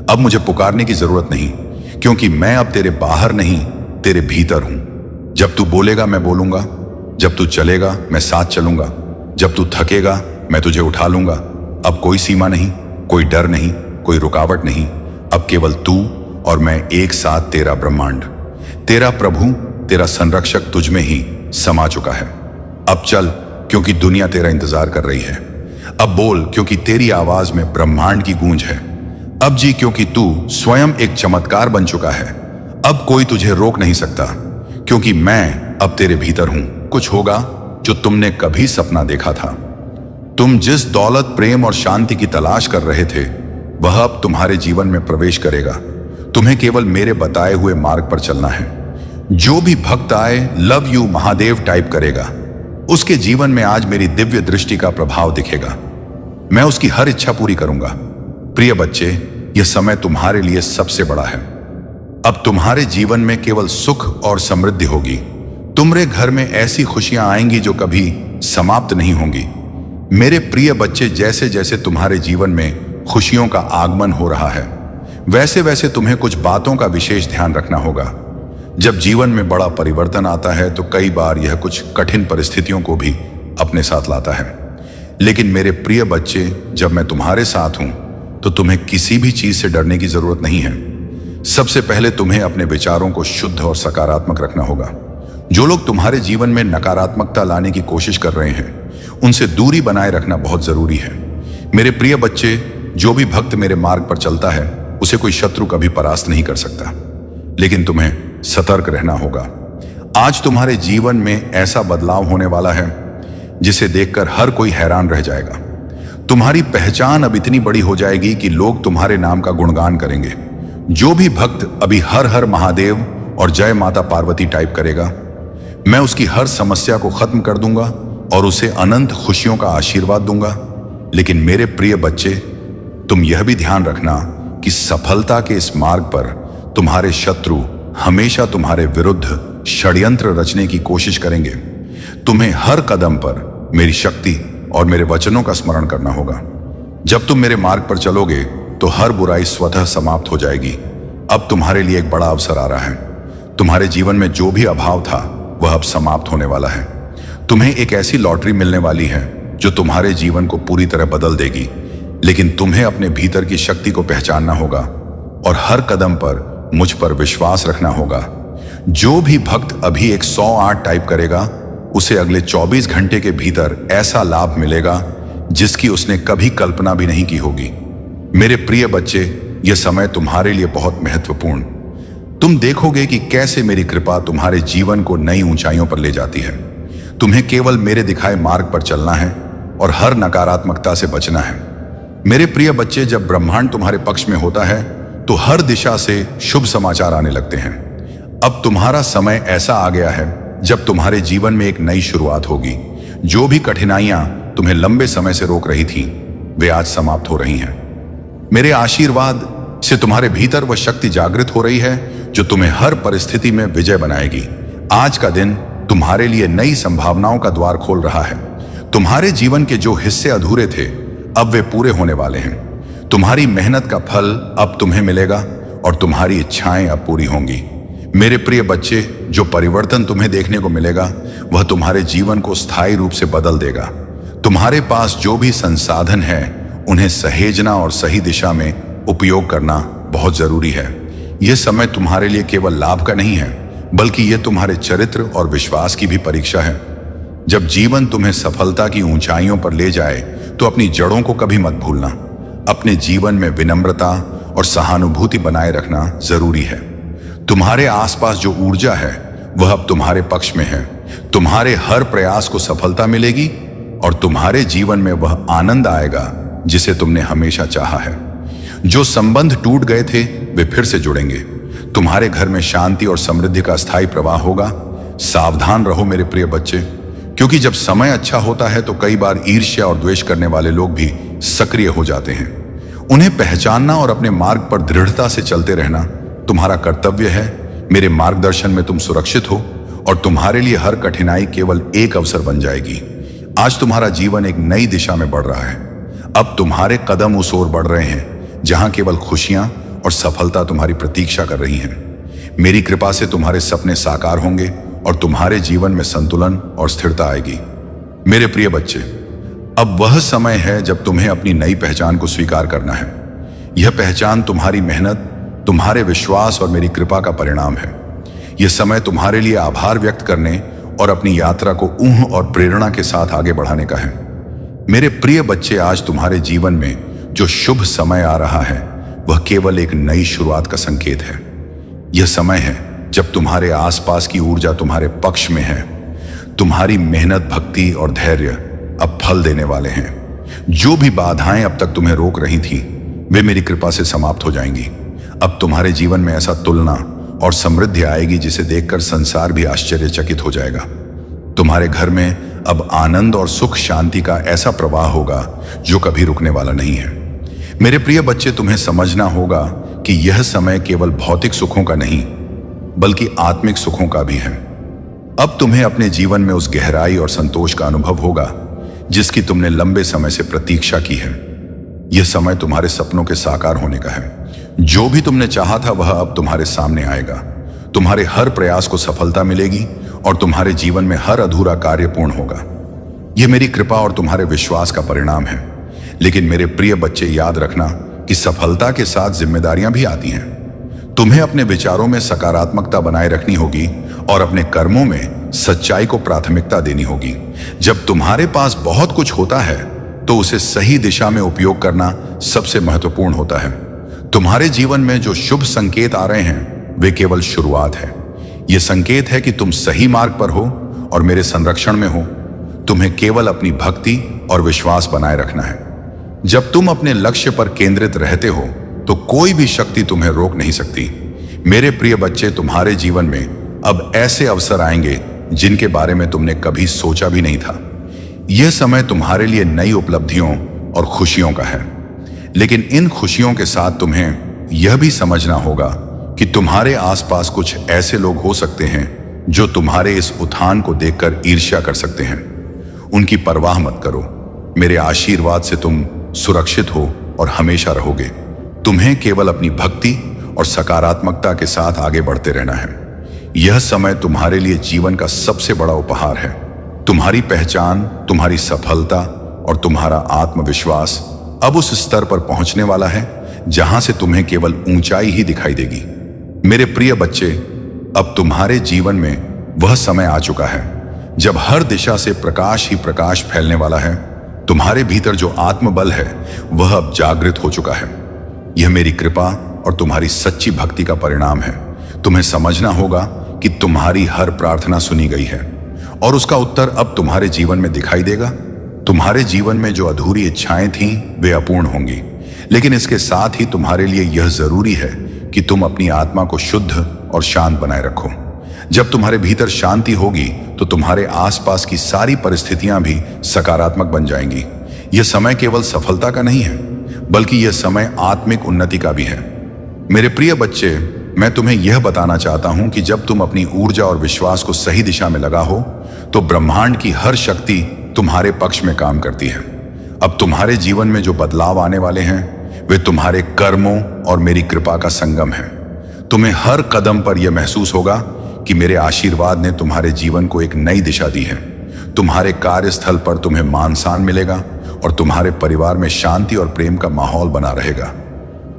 A: अब मुझे पुकारने की जरूरत नहीं, क्योंकि मैं अब तेरे बाहर नहीं, तेरे भीतर हूं। जब तू बोलेगा मैं बोलूंगा, जब तू चलेगा मैं साथ चलूंगा, जब तू थकेगा मैं तुझे उठा लूंगा। अब कोई सीमा नहीं, कोई डर नहीं, कोई रुकावट नहीं। अब केवल तू और मैं एक साथ, तेरा ब्रह्मांड, तेरा प्रभु, तेरा संरक्षक तुझ में ही समा चुका है। अब चल, क्योंकि दुनिया तेरा इंतजार कर रही है। अब बोल, क्योंकि तेरी आवाज में ब्रह्मांड की गूंज है। अब जी, क्योंकि तू स्वयं एक चमत्कार बन चुका है। अब कोई तुझे रोक नहीं सकता, क्योंकि मैं अब तेरे भीतर हूं। कुछ होगा जो तुमने कभी सपना देखा था। तुम जिस दौलत, प्रेम और शांति की तलाश कर रहे थे, वह अब तुम्हारे जीवन में प्रवेश करेगा। तुम्हें केवल मेरे बताए हुए मार्ग पर चलना है। जो भी भक्त आए, लव यू महादेव टाइप करेगा, उसके जीवन में आज मेरी दिव्य दृष्टि का प्रभाव दिखेगा। मैं उसकी हर इच्छा पूरी करूंगा। प्रिय बच्चे, यह समय तुम्हारे लिए सबसे बड़ा है। अब तुम्हारे जीवन में केवल सुख और समृद्धि होगी। तुम्हारे घर में ऐसी खुशियां आएंगी जो कभी समाप्त नहीं होंगी। मेरे प्रिय बच्चे, जैसे जैसे तुम्हारे जीवन में खुशियों का आगमन हो रहा है, वैसे वैसे तुम्हें कुछ बातों का विशेष ध्यान रखना होगा। जब जीवन में बड़ा परिवर्तन आता है तो कई बार यह कुछ कठिन परिस्थितियों को भी अपने साथ लाता है। लेकिन मेरे प्रिय बच्चे, जब मैं तुम्हारे साथ हूं तो तुम्हें किसी भी चीज से डरने की जरूरत नहीं है। सबसे पहले तुम्हें अपने विचारों को शुद्ध और सकारात्मक रखना होगा। जो लोग तुम्हारे जीवन में नकारात्मकता लाने की कोशिश कर रहे हैं, उनसे दूरी बनाए रखना बहुत जरूरी है। मेरे प्रिय बच्चे, जो भी भक्त मेरे मार्ग पर चलता है उसे कोई शत्रु कभी परास्त नहीं कर सकता, लेकिन तुम्हें सतर्क रहना होगा। आज तुम्हारे जीवन में ऐसा बदलाव होने वाला है जिसे देखकर हर कोई हैरान रह जाएगा। तुम्हारी पहचान अब इतनी बड़ी हो जाएगी कि लोग तुम्हारे नाम का गुणगान करेंगे। जो भी भक्त अभी हर हर महादेव और जय माता पार्वती टाइप करेगा, मैं उसकी हर समस्या को खत्म कर दूंगा और उसे अनंत खुशियों का आशीर्वाद दूंगा। लेकिन मेरे प्रिय बच्चे, तुम यह भी ध्यान रखना कि सफलता के इस मार्ग पर तुम्हारे शत्रु हमेशा तुम्हारे विरुद्ध षड्यंत्र रचने की कोशिश करेंगे। तुम्हें हर कदम पर मेरी शक्ति और मेरे वचनों का स्मरण करना होगा। जब तुम मेरे मार्ग पर चलोगे तो हर बुराई स्वतः समाप्त हो जाएगी। अब तुम्हारे लिए एक बड़ा अवसर आ रहा है। तुम्हारे जीवन में जो भी अभाव था वह अब समाप्त होने वाला है। तुम्हें एक ऐसी लॉटरी मिलने वाली है जो तुम्हारे जीवन को पूरी तरह बदल देगी। लेकिन तुम्हें अपने भीतर की शक्ति को पहचानना होगा और हर कदम पर मुझ पर विश्वास रखना होगा। जो भी भक्त अभी 108 टाइप करेगा उसे अगले 24 घंटे के भीतर ऐसा लाभ मिलेगा जिसकी उसने कभी कल्पना भी नहीं की होगी। मेरे प्रिय बच्चे, यह समय तुम्हारे लिए बहुत महत्वपूर्ण। तुम देखोगे कि कैसे मेरी कृपा तुम्हारे जीवन को नई ऊंचाइयों पर ले जाती है। तुम्हें केवल मेरे दिखाए मार्ग पर चलना है और हर नकारात्मकता से बचना है। मेरे प्रिय बच्चे, जब ब्रह्मांड तुम्हारे पक्ष में होता है तो हर दिशा से शुभ समाचार आने लगते हैं। अब तुम्हारा समय ऐसा आ गया है जब तुम्हारे जीवन में एक नई शुरुआत होगी। जो भी कठिनाइयां तुम्हें लंबे समय से रोक रही थी वे आज समाप्त हो रही हैं। मेरे आशीर्वाद से तुम्हारे भीतर वह शक्ति जागृत हो रही है जो तुम्हें हर परिस्थिति में विजय बनाएगी। आज का दिन तुम्हारे लिए नई संभावनाओं का द्वार खोल रहा है। तुम्हारे जीवन के जो हिस्से अधूरे थे अब वे पूरे होने वाले हैं। तुम्हारी मेहनत का फल अब तुम्हें मिलेगा और तुम्हारी इच्छाएं अब पूरी होंगी। मेरे प्रिय बच्चे, जो परिवर्तन तुम्हें देखने को मिलेगा वह तुम्हारे जीवन को स्थायी रूप से बदल देगा। तुम्हारे पास जो भी संसाधन है उन्हें सहेजना और सही दिशा में उपयोग करना बहुत जरूरी है। यह समय तुम्हारे लिए केवल लाभ का नहीं है बल्कि यह तुम्हारे चरित्र और विश्वास की भी परीक्षा है। जब जीवन तुम्हें सफलता की ऊंचाइयों पर ले जाए तो अपनी जड़ों को कभी मत भूलना। अपने जीवन में विनम्रता और सहानुभूति बनाए रखना जरूरी है। तुम्हारे आसपास जो ऊर्जा है वह अब तुम्हारे पक्ष में है। तुम्हारे हर प्रयास को सफलता मिलेगी और तुम्हारे जीवन में वह आनंद आएगा जिसे तुमने हमेशा चाहा है। जो संबंध टूट गए थे वे फिर से जुड़ेंगे। तुम्हारे घर में शांति और समृद्धि का स्थायी प्रवाह होगा। सावधान रहो मेरे प्रिय बच्चे, क्योंकि जब समय अच्छा होता है तो कई बार ईर्ष्या और द्वेष करने वाले लोग भी सक्रिय हो जाते हैं। उन्हें पहचानना और अपने मार्ग पर दृढ़ता से चलते रहना तुम्हारा कर्तव्य है। मेरे मार्गदर्शन में तुम सुरक्षित हो और तुम्हारे लिए हर कठिनाई केवल एक अवसर बन जाएगी। आज तुम्हारा जीवन एक नई दिशा में बढ़ रहा है। अब तुम्हारे कदम उस ओर बढ़ रहे हैं जहां केवल खुशियां और सफलता तुम्हारी प्रतीक्षा कर रही हैं। मेरी कृपा से तुम्हारे सपने साकार होंगे और तुम्हारे जीवन में संतुलन और स्थिरता आएगी। मेरे प्रिय बच्चे, अब वह समय है जब तुम्हें अपनी नई पहचान को स्वीकार करना है। यह पहचान तुम्हारी मेहनत, तुम्हारे विश्वास और मेरी कृपा का परिणाम है। यह समय तुम्हारे लिए आभार व्यक्त करने और अपनी यात्रा को ऊह और प्रेरणा के साथ आगे बढ़ाने का है। मेरे प्रिय बच्चे, आज तुम्हारे जीवन में जो शुभ समय आ रहा है वह केवल एक नई शुरुआत का संकेत है। यह समय है जब तुम्हारे आसपास की ऊर्जा तुम्हारे पक्ष में है। तुम्हारी मेहनत, भक्ति और धैर्य अब फल देने वाले हैं। जो भी बाधाएं अब तक तुम्हें रोक रही थी वे मेरी कृपा से समाप्त हो जाएंगी। अब तुम्हारे जीवन में ऐसा तुलना और समृद्धि आएगी जिसे देखकर संसार भी आश्चर्यचकित हो जाएगा। तुम्हारे घर में अब आनंद और सुख शांति का ऐसा प्रवाह होगा जो कभी रुकने वाला नहीं है। मेरे प्रिय बच्चे, तुम्हें समझना होगा कि यह समय केवल भौतिक सुखों का नहीं बल्कि आत्मिक सुखों का भी है। अब तुम्हें अपने जीवन में उस गहराई और संतोष का अनुभव होगा जिसकी तुमने लंबे समय से प्रतीक्षा की है। यह समय तुम्हारे सपनों के साकार होने का है। जो भी तुमने चाहा था वह अब तुम्हारे सामने आएगा। तुम्हारे हर प्रयास को सफलता मिलेगी और तुम्हारे जीवन में हर अधूरा कार्य पूर्ण होगा। यह मेरी कृपा और तुम्हारे विश्वास का परिणाम है। लेकिन मेरे प्रिय बच्चे, याद रखना कि सफलता के साथ जिम्मेदारियां भी आती हैं। तुम्हें अपने विचारों में सकारात्मकता बनाए रखनी होगी और अपने कर्मों में सच्चाई को प्राथमिकता देनी होगी। जब तुम्हारे पास बहुत कुछ होता है तो उसे सही दिशा में उपयोग करना सबसे महत्वपूर्ण होता है। तुम्हारे जीवन में जो शुभ संकेत आ रहे हैं वे केवल शुरुआत है। यह संकेत है कि तुम सही मार्ग पर हो और मेरे संरक्षण में हो। तुम्हें केवल अपनी भक्ति और विश्वास बनाए रखना है। जब तुम अपने लक्ष्य पर केंद्रित रहते हो तो कोई भी शक्ति तुम्हें रोक नहीं सकती। मेरे प्रिय बच्चे, तुम्हारे जीवन में अब ऐसे अवसर आएंगे जिनके बारे में तुमने कभी सोचा भी नहीं था। यह समय तुम्हारे लिए नई उपलब्धियों और खुशियों का है। लेकिन इन खुशियों के साथ तुम्हें यह भी समझना होगा कि तुम्हारे आसपास कुछ ऐसे लोग हो सकते हैं जो तुम्हारे इस उत्थान को देखकर ईर्ष्या कर सकते हैं। उनकी परवाह मत करो। मेरे आशीर्वाद से तुम सुरक्षित हो और हमेशा रहोगे। तुम्हें केवल अपनी भक्ति और सकारात्मकता के साथ आगे बढ़ते रहना है। यह समय तुम्हारे लिए जीवन का सबसे बड़ा उपहार है। तुम्हारी पहचान, तुम्हारी सफलता और तुम्हारा आत्मविश्वास अब उस स्तर पर पहुंचने वाला है जहां से तुम्हें केवल ऊंचाई ही दिखाई देगी। मेरे प्रिय बच्चे, अब तुम्हारे जीवन में वह समय आ चुका है जब हर दिशा से प्रकाश ही प्रकाश फैलने वाला है। तुम्हारे भीतर जो आत्मबल है वह अब जागृत हो चुका है। यह मेरी कृपा और तुम्हारी सच्ची भक्ति का परिणाम है। तुम्हें समझना होगा कि तुम्हारी हर प्रार्थना सुनी गई है और उसका उत्तर अब तुम्हारे जीवन में दिखाई देगा। तुम्हारे जीवन में जो अधूरी इच्छाएं थीं वे अपूर्ण होंगी, लेकिन इसके साथ ही तुम्हारे लिए यह जरूरी है कि तुम अपनी आत्मा को शुद्ध और शांत बनाए रखो। जब तुम्हारे भीतर शांति होगी तो तुम्हारे आसपास की सारी परिस्थितियां भी सकारात्मक बन जाएंगी। यह समय केवल सफलता का नहीं है, बल्कि यह समय आत्मिक उन्नति का भी है। मेरे प्रिय बच्चे, मैं तुम्हें यह बताना चाहता हूं कि जब तुम अपनी ऊर्जा और विश्वास को सही दिशा में लगा हो तो ब्रह्मांड की हर शक्ति तुम्हारे पक्ष में काम करती है। अब तुम्हारे जीवन में जो बदलाव आने वाले हैं वे तुम्हारे कर्मों और मेरी कृपा का संगम है। तुम्हें हर कदम पर यह महसूस होगा कि मेरे आशीर्वाद ने तुम्हारे जीवन को एक नई दिशा दी है। तुम्हारे कार्यस्थल पर तुम्हें मान सम्मान मिलेगा और तुम्हारे परिवार में शांति और प्रेम का माहौल बना रहेगा।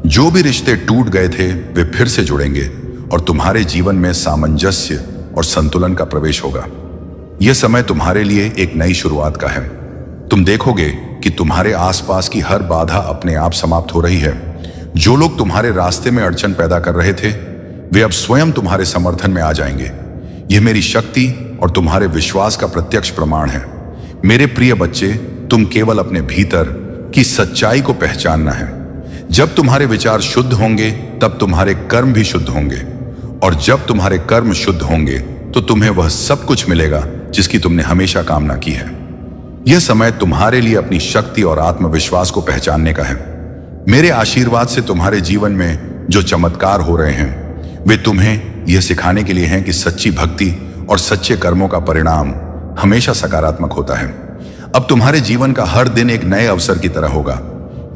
A: जो भी रिश्ते टूट गए थे वे फिर से जुड़ेंगे और तुम्हारे जीवन में सामंजस्य और संतुलन का प्रवेश होगा। यह समय तुम्हारे लिए एक नई शुरुआत का है। तुम देखोगे कि तुम्हारे आसपास की हर बाधा अपने आप समाप्त हो रही है। जो लोग तुम्हारे रास्ते में अड़चन पैदा कर रहे थे वे अब स्वयं तुम्हारे समर्थन में आ जाएंगे। यह मेरी शक्ति और तुम्हारे विश्वास का प्रत्यक्ष प्रमाण है। मेरे प्रिय बच्चे, तुम केवल अपने भीतर की सच्चाई को पहचानना है। जब तुम्हारे विचार शुद्ध होंगे तब तुम्हारे कर्म भी शुद्ध होंगे, और जब तुम्हारे कर्म शुद्ध होंगे तो तुम्हें वह सब कुछ मिलेगा जिसकी तुमने हमेशा कामना की है। यह समय तुम्हारे लिए अपनी शक्ति और आत्मविश्वास को पहचानने का है। मेरे आशीर्वाद से तुम्हारे जीवन में जो चमत्कार हो रहे हैं वे तुम्हें यह सिखाने के लिए हैं कि सच्ची भक्ति और सच्चे कर्मों का परिणाम हमेशा सकारात्मक होता है। अब तुम्हारे जीवन का हर दिन एक नए अवसर की तरह होगा।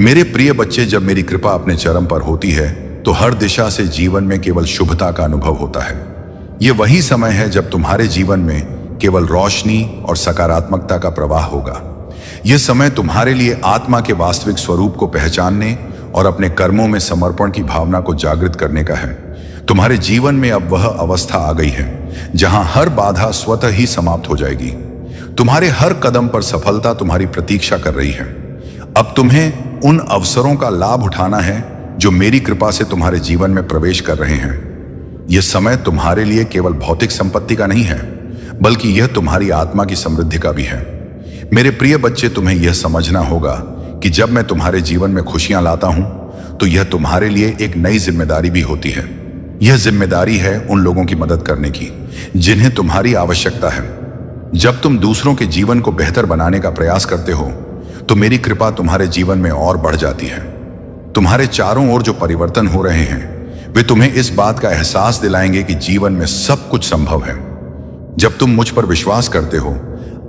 A: मेरे प्रिय बच्चे, जब मेरी कृपा अपने चरम पर होती है तो हर दिशा से जीवन में केवल शुभता का अनुभव होता है। यह वही समय है जब तुम्हारे जीवन में केवल रोशनी और सकारात्मकता का प्रवाह होगा। यह समय तुम्हारे लिए आत्मा के वास्तविक स्वरूप को पहचानने और अपने कर्मों में समर्पण की भावना को जागृत करने का है। तुम्हारे जीवन में अब वह अवस्था आ गई है जहां हर बाधा स्वतः ही समाप्त हो जाएगी। तुम्हारे हर कदम पर सफलता तुम्हारी प्रतीक्षा कर रही है। अब तुम्हें उन अवसरों का लाभ उठाना है जो मेरी कृपा से तुम्हारे जीवन में प्रवेश कर रहे हैं। यह समय तुम्हारे लिए केवल भौतिक संपत्ति का नहीं है, बल्कि यह तुम्हारी आत्मा की समृद्धि का भी है। मेरे प्रिय बच्चे, तुम्हें यह समझना होगा कि जब मैं तुम्हारे जीवन में खुशियां लाता हूं तो यह तुम्हारे लिए एक नई जिम्मेदारी भी होती है। यह जिम्मेदारी है उन लोगों की मदद करने की जिन्हें तुम्हारी आवश्यकता है। जब तुम दूसरों के जीवन को बेहतर बनाने का प्रयास करते हो तो मेरी कृपा तुम्हारे जीवन में और बढ़ जाती है। तुम्हारे चारों ओर जो परिवर्तन हो रहे हैं वे तुम्हें इस बात का एहसास दिलाएंगे कि जीवन में सब कुछ संभव है। जब तुम मुझ पर विश्वास करते हो,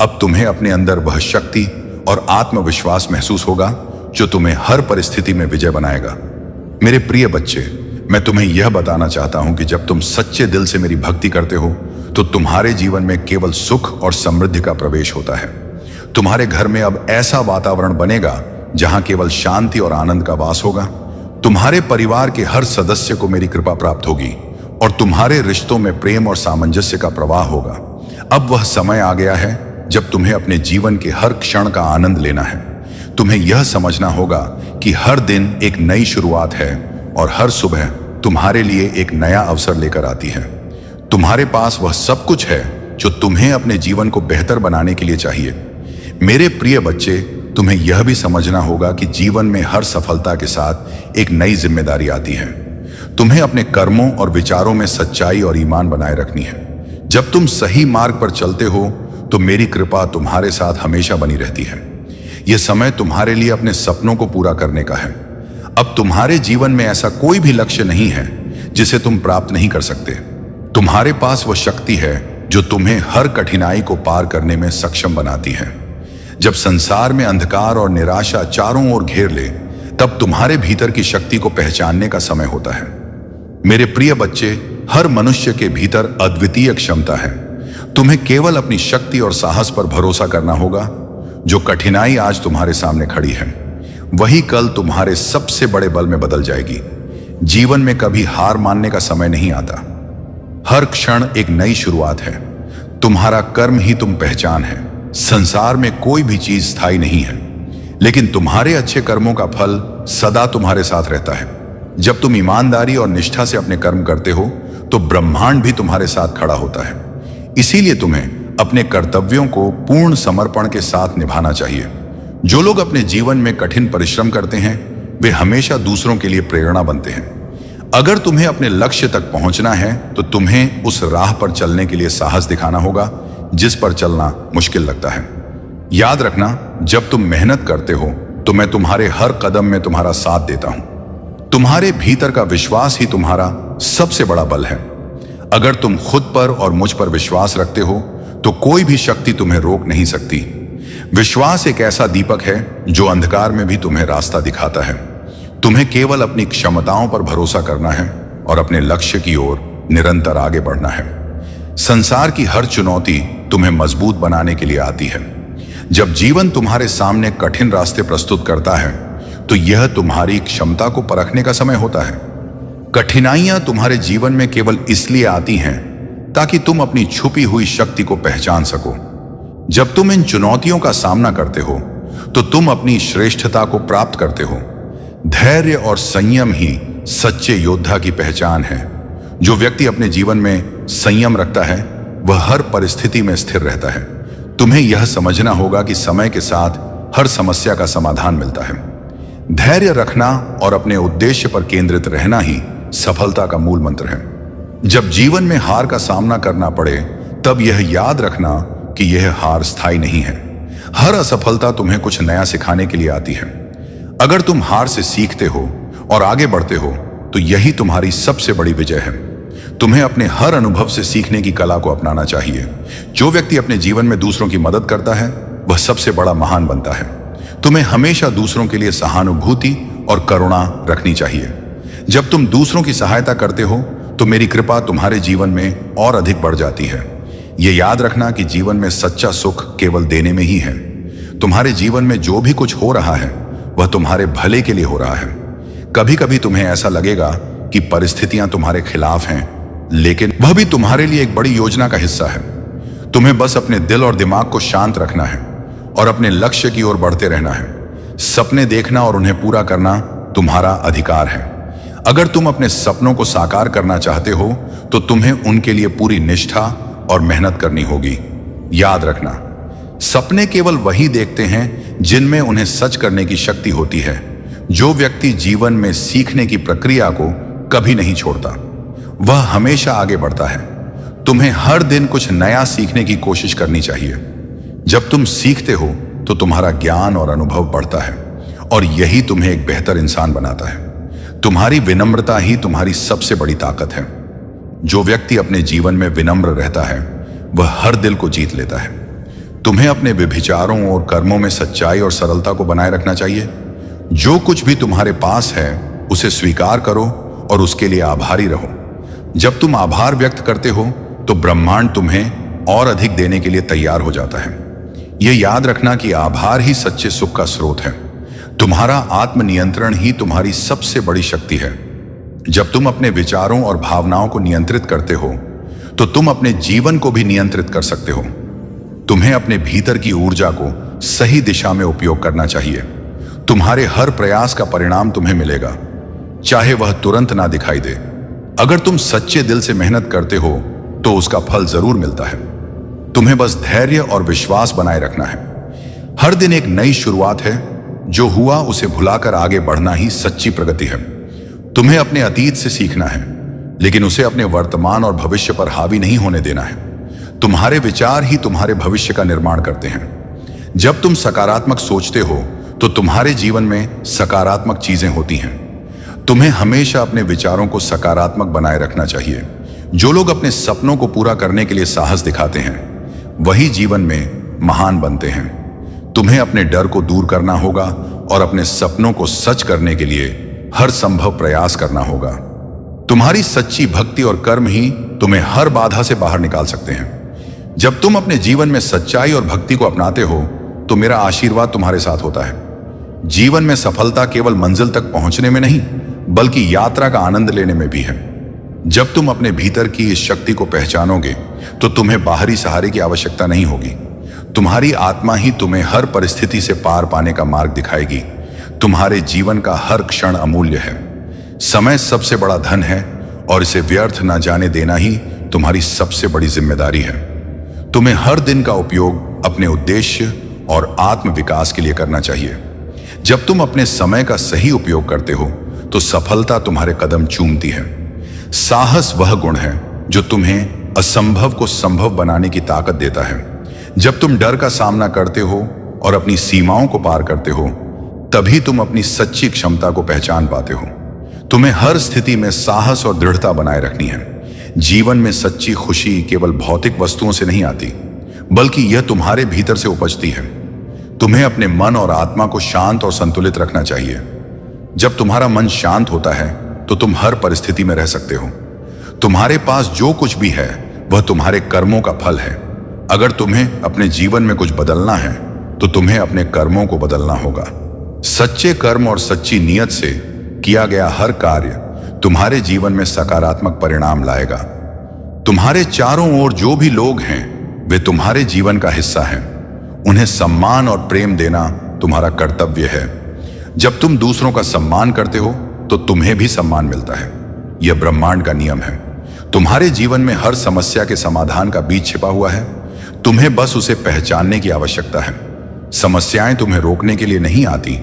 A: अब तुम्हें अपने अंदर वह शक्ति और आत्मविश्वास महसूस होगा जो तुम्हें हर परिस्थिति में विजय बनाएगा। मेरे प्रिय बच्चे, मैं तुम्हें यह बताना चाहता हूं कि जब तुम सच्चे दिल से मेरी भक्ति करते हो तो तुम्हारे जीवन में केवल सुख और समृद्धि का प्रवेश होता है। तुम्हारे घर में अब ऐसा वातावरण बनेगा जहां केवल शांति और आनंद का वास होगा। तुम्हारे परिवार के हर सदस्य को मेरी कृपा प्राप्त होगी और तुम्हारे रिश्तों में प्रेम और सामंजस्य का प्रवाह होगा। अब वह समय आ गया है जब तुम्हें अपने जीवन के हर क्षण का आनंद लेना है। तुम्हें यह समझना होगा कि हर दिन एक नई शुरुआत है और हर सुबह तुम्हारे लिए एक नया अवसर लेकर आती है। तुम्हारे पास वह सब कुछ है जो तुम्हें अपने जीवन को बेहतर बनाने के लिए चाहिए। मेरे प्रिय बच्चे, तुम्हें यह भी समझना होगा कि जीवन में हर सफलता के साथ एक नई जिम्मेदारी आती है। तुम्हें अपने कर्मों और विचारों में सच्चाई और ईमान बनाए रखनी है। जब तुम सही मार्ग पर चलते हो तो मेरी कृपा तुम्हारे साथ हमेशा बनी रहती है। यह समय तुम्हारे लिए अपने सपनों को पूरा करने का है। अब तुम्हारे जीवन में ऐसा कोई भी लक्ष्य नहीं है जिसे तुम प्राप्त नहीं कर सकते। तुम्हारे पास वह शक्ति है जो तुम्हें हर कठिनाई को पार करने में सक्षम बनाती है। जब संसार में अंधकार और निराशा चारों ओर घेर ले, तब तुम्हारे भीतर की शक्ति को पहचानने का समय होता है। मेरे प्रिय बच्चे, हर मनुष्य के भीतर अद्वितीय क्षमता है। तुम्हें केवल अपनी शक्ति और साहस पर भरोसा करना होगा। जो कठिनाई आज तुम्हारे सामने खड़ी है, वही कल तुम्हारे सबसे बड़े बल में बदल जाएगी। जीवन में कभी हार मानने का समय नहीं आता। हर क्षण एक नई शुरुआत है। तुम्हारा कर्म ही तुम पहचान है। संसार में कोई भी चीज स्थायी नहीं है, लेकिन तुम्हारे अच्छे कर्मों का फल सदा तुम्हारे साथ रहता है। जब तुम ईमानदारी और निष्ठा से अपने कर्म करते हो, तो ब्रह्मांड भी तुम्हारे साथ खड़ा होता है। इसीलिए तुम्हें अपने कर्तव्यों को पूर्ण समर्पण के साथ निभाना चाहिए। जो लोग अपने जीवन में कठिन परिश्रम करते हैं, वे हमेशा दूसरों के लिए प्रेरणा बनते हैं। अगर तुम्हें अपने लक्ष्य तक पहुंचना है, तो तुम्हें उस राह पर चलने के लिए साहस दिखाना होगा जिस पर चलना मुश्किल लगता है। याद रखना, जब तुम मेहनत करते हो, तो मैं तुम्हारे हर कदम में तुम्हारा साथ देता हूं। तुम्हारे भीतर का विश्वास ही तुम्हारा सबसे बड़ा बल है। अगर तुम खुद पर और मुझ पर विश्वास रखते हो, तो कोई भी शक्ति तुम्हें रोक नहीं सकती। विश्वास एक ऐसा दीपक है जो अंधकार में भी तुम्हें रास्ता दिखाता है। तुम्हें केवल अपनी क्षमताओं पर भरोसा करना है और अपने लक्ष्य की ओर निरंतर आगे बढ़ना है। संसार की हर चुनौती तुम्हें मजबूत बनाने के लिए आती है। जब जीवन तुम्हारे सामने कठिन रास्ते प्रस्तुत करता है, तो यह तुम्हारी क्षमता को परखने का समय होता है। कठिनाइयां तुम्हारे जीवन में केवल इसलिए आती हैं ताकि तुम अपनी छुपी हुई शक्ति को पहचान सको। जब तुम इन चुनौतियों का सामना करते हो, तो तुम अपनी श्रेष्ठता को प्राप्त करते हो। धैर्य और संयम ही सच्चे योद्धा की पहचान है। जो व्यक्ति अपने जीवन में संयम रखता है, वह हर परिस्थिति में स्थिर रहता है। तुम्हें यह समझना होगा कि समय के साथ हर समस्या का समाधान मिलता है। धैर्य रखना और अपने उद्देश्य पर केंद्रित रहना ही सफलता का मूल मंत्र है। जब जीवन में हार का सामना करना पड़े, तब यह याद रखना कि यह हार स्थायी नहीं है। हर असफलता तुम्हें कुछ नया सिखाने के लिए आती है। अगर तुम हार से सीखते हो और आगे बढ़ते हो, तो यही तुम्हारी सबसे बड़ी विजय है। तुम्हें अपने हर अनुभव से सीखने की कला को अपनाना चाहिए। जो व्यक्ति अपने जीवन में दूसरों की मदद करता है, वह सबसे बड़ा महान बनता है। तुम्हें हमेशा दूसरों के लिए सहानुभूति और करुणा रखनी चाहिए। जब तुम दूसरों की सहायता करते हो, तो मेरी कृपा तुम्हारे जीवन में और अधिक बढ़ जाती है। यह याद रखना कि जीवन में सच्चा सुख केवल देने में ही है। तुम्हारे जीवन में जो भी कुछ हो रहा है, वह तुम्हारे भले के लिए हो रहा है। कभी कभी तुम्हें ऐसा लगेगा कि परिस्थितियां तुम्हारे खिलाफ हैं, लेकिन वह भी तुम्हारे लिए एक बड़ी योजना का हिस्सा है। तुम्हें बस अपने दिल और दिमाग को शांत रखना है और अपने लक्ष्य की ओर बढ़ते रहना है। सपने देखना और उन्हें पूरा करना तुम्हारा अधिकार है। अगर तुम अपने सपनों को साकार करना चाहते हो, तो तुम्हें उनके लिए पूरी निष्ठा और मेहनत करनी होगी। याद रखना, सपने केवल वही देखते हैं जिनमें उन्हें सच करने की शक्ति होती है। जो व्यक्ति जीवन में सीखने की प्रक्रिया को कभी नहीं छोड़ता, वह हमेशा आगे बढ़ता है। तुम्हें हर दिन कुछ नया सीखने की कोशिश करनी चाहिए। जब तुम सीखते हो, तो तुम्हारा ज्ञान और अनुभव बढ़ता है, और यही तुम्हें एक बेहतर इंसान बनाता है। तुम्हारी विनम्रता ही तुम्हारी सबसे बड़ी ताकत है। जो व्यक्ति अपने जीवन में विनम्र रहता है, वह हर दिल को जीत लेता है। तुम्हें अपने विचारों और कर्मों में सच्चाई और सरलता को बनाए रखना चाहिए। जो कुछ भी तुम्हारे पास है, उसे स्वीकार करो और उसके लिए आभारी रहो। जब तुम आभार व्यक्त करते हो, तो ब्रह्मांड तुम्हें और अधिक देने के लिए तैयार हो जाता है। यह याद रखना कि आभार ही सच्चे सुख का स्रोत है। तुम्हारा आत्मनियंत्रण ही तुम्हारी सबसे बड़ी शक्ति है। जब तुम अपने विचारों और भावनाओं को नियंत्रित करते हो, तो तुम अपने जीवन को भी नियंत्रित कर सकते हो। तुम्हें अपने भीतर की ऊर्जा को सही दिशा में उपयोग करना चाहिए। तुम्हारे हर प्रयास का परिणाम तुम्हें मिलेगा, चाहे वह तुरंत ना दिखाई दे। अगर तुम सच्चे दिल से मेहनत करते हो, तो उसका फल जरूर मिलता है। तुम्हें बस धैर्य और विश्वास बनाए रखना है। हर दिन एक नई शुरुआत है। जो हुआ उसे भुलाकर आगे बढ़ना ही सच्ची प्रगति है। तुम्हें अपने अतीत से सीखना है, लेकिन उसे अपने वर्तमान और भविष्य पर हावी नहीं होने देना है। तुम्हारे विचार ही तुम्हारे भविष्य का निर्माण करते हैं। जब तुम सकारात्मक सोचते हो, तो तुम्हारे जीवन में सकारात्मक चीजें होती हैं। तुम्हें हमेशा अपने विचारों को सकारात्मक बनाए रखना चाहिए। जो लोग अपने सपनों को पूरा करने के लिए साहस दिखाते हैं वही जीवन में महान बनते हैं। तुम्हें अपने डर को दूर करना होगा और अपने सपनों को सच करने के लिए हर संभव प्रयास करना होगा। तुम्हारी सच्ची भक्ति और कर्म ही तुम्हें हर बाधा से बाहर निकाल सकते हैं। जब तुम अपने जीवन में सच्चाई और भक्ति को अपनाते हो तो मेरा आशीर्वाद तुम्हारे साथ होता है। जीवन में सफलता केवल मंजिल तक पहुंचने में नहीं बल्कि यात्रा का आनंद लेने में भी है। जब तुम अपने भीतर की इस शक्ति को पहचानोगे तो तुम्हें बाहरी सहारे की आवश्यकता नहीं होगी। तुम्हारी आत्मा ही तुम्हें हर परिस्थिति से पार पाने का मार्ग दिखाएगी। तुम्हारे जीवन का हर क्षण अमूल्य है। समय सबसे बड़ा धन है और इसे व्यर्थ न जाने देना ही तुम्हारी सबसे बड़ी जिम्मेदारी है। तुम्हें हर दिन का उपयोग अपने उद्देश्य और आत्म विकास के लिए करना चाहिए। जब तुम अपने समय का सही उपयोग करते हो तो सफलता तुम्हारे कदम चूमती है। साहस वह गुण है जो तुम्हें असंभव को संभव बनाने की ताकत देता है। जब तुम डर का सामना करते हो और अपनी सीमाओं को पार करते हो तभी तुम अपनी सच्ची क्षमता को पहचान पाते हो। तुम्हें हर स्थिति में साहस और दृढ़ता बनाए रखनी है। जीवन में सच्ची खुशी केवल भौतिक वस्तुओं से नहीं आती बल्कि यह तुम्हारे भीतर से उपजती है। तुम्हें अपने मन और आत्मा को शांत और संतुलित रखना चाहिए। जब तुम्हारा मन शांत होता है तो तुम हर परिस्थिति में रह सकते हो। तुम्हारे पास जो कुछ भी है वह तुम्हारे कर्मों का फल है। अगर तुम्हें अपने जीवन में कुछ बदलना है तो तुम्हें अपने कर्मों को बदलना होगा। सच्चे कर्म और सच्ची नियत से किया गया हर कार्य तुम्हारे जीवन में सकारात्मक परिणाम लाएगा। तुम्हारे चारों ओर जो भी लोग हैं वे तुम्हारे जीवन का हिस्सा हैं। उन्हें सम्मान और प्रेम देना तुम्हारा कर्तव्य है। जब तुम दूसरों का सम्मान करते हो तो तुम्हें भी सम्मान मिलता है। यह ब्रह्मांड का नियम है। तुम्हारे जीवन में हर समस्या के समाधान का बीज छिपा हुआ है। तुम्हें बस उसे पहचानने की आवश्यकता है। समस्याएं तुम्हें रोकने के लिए नहीं आती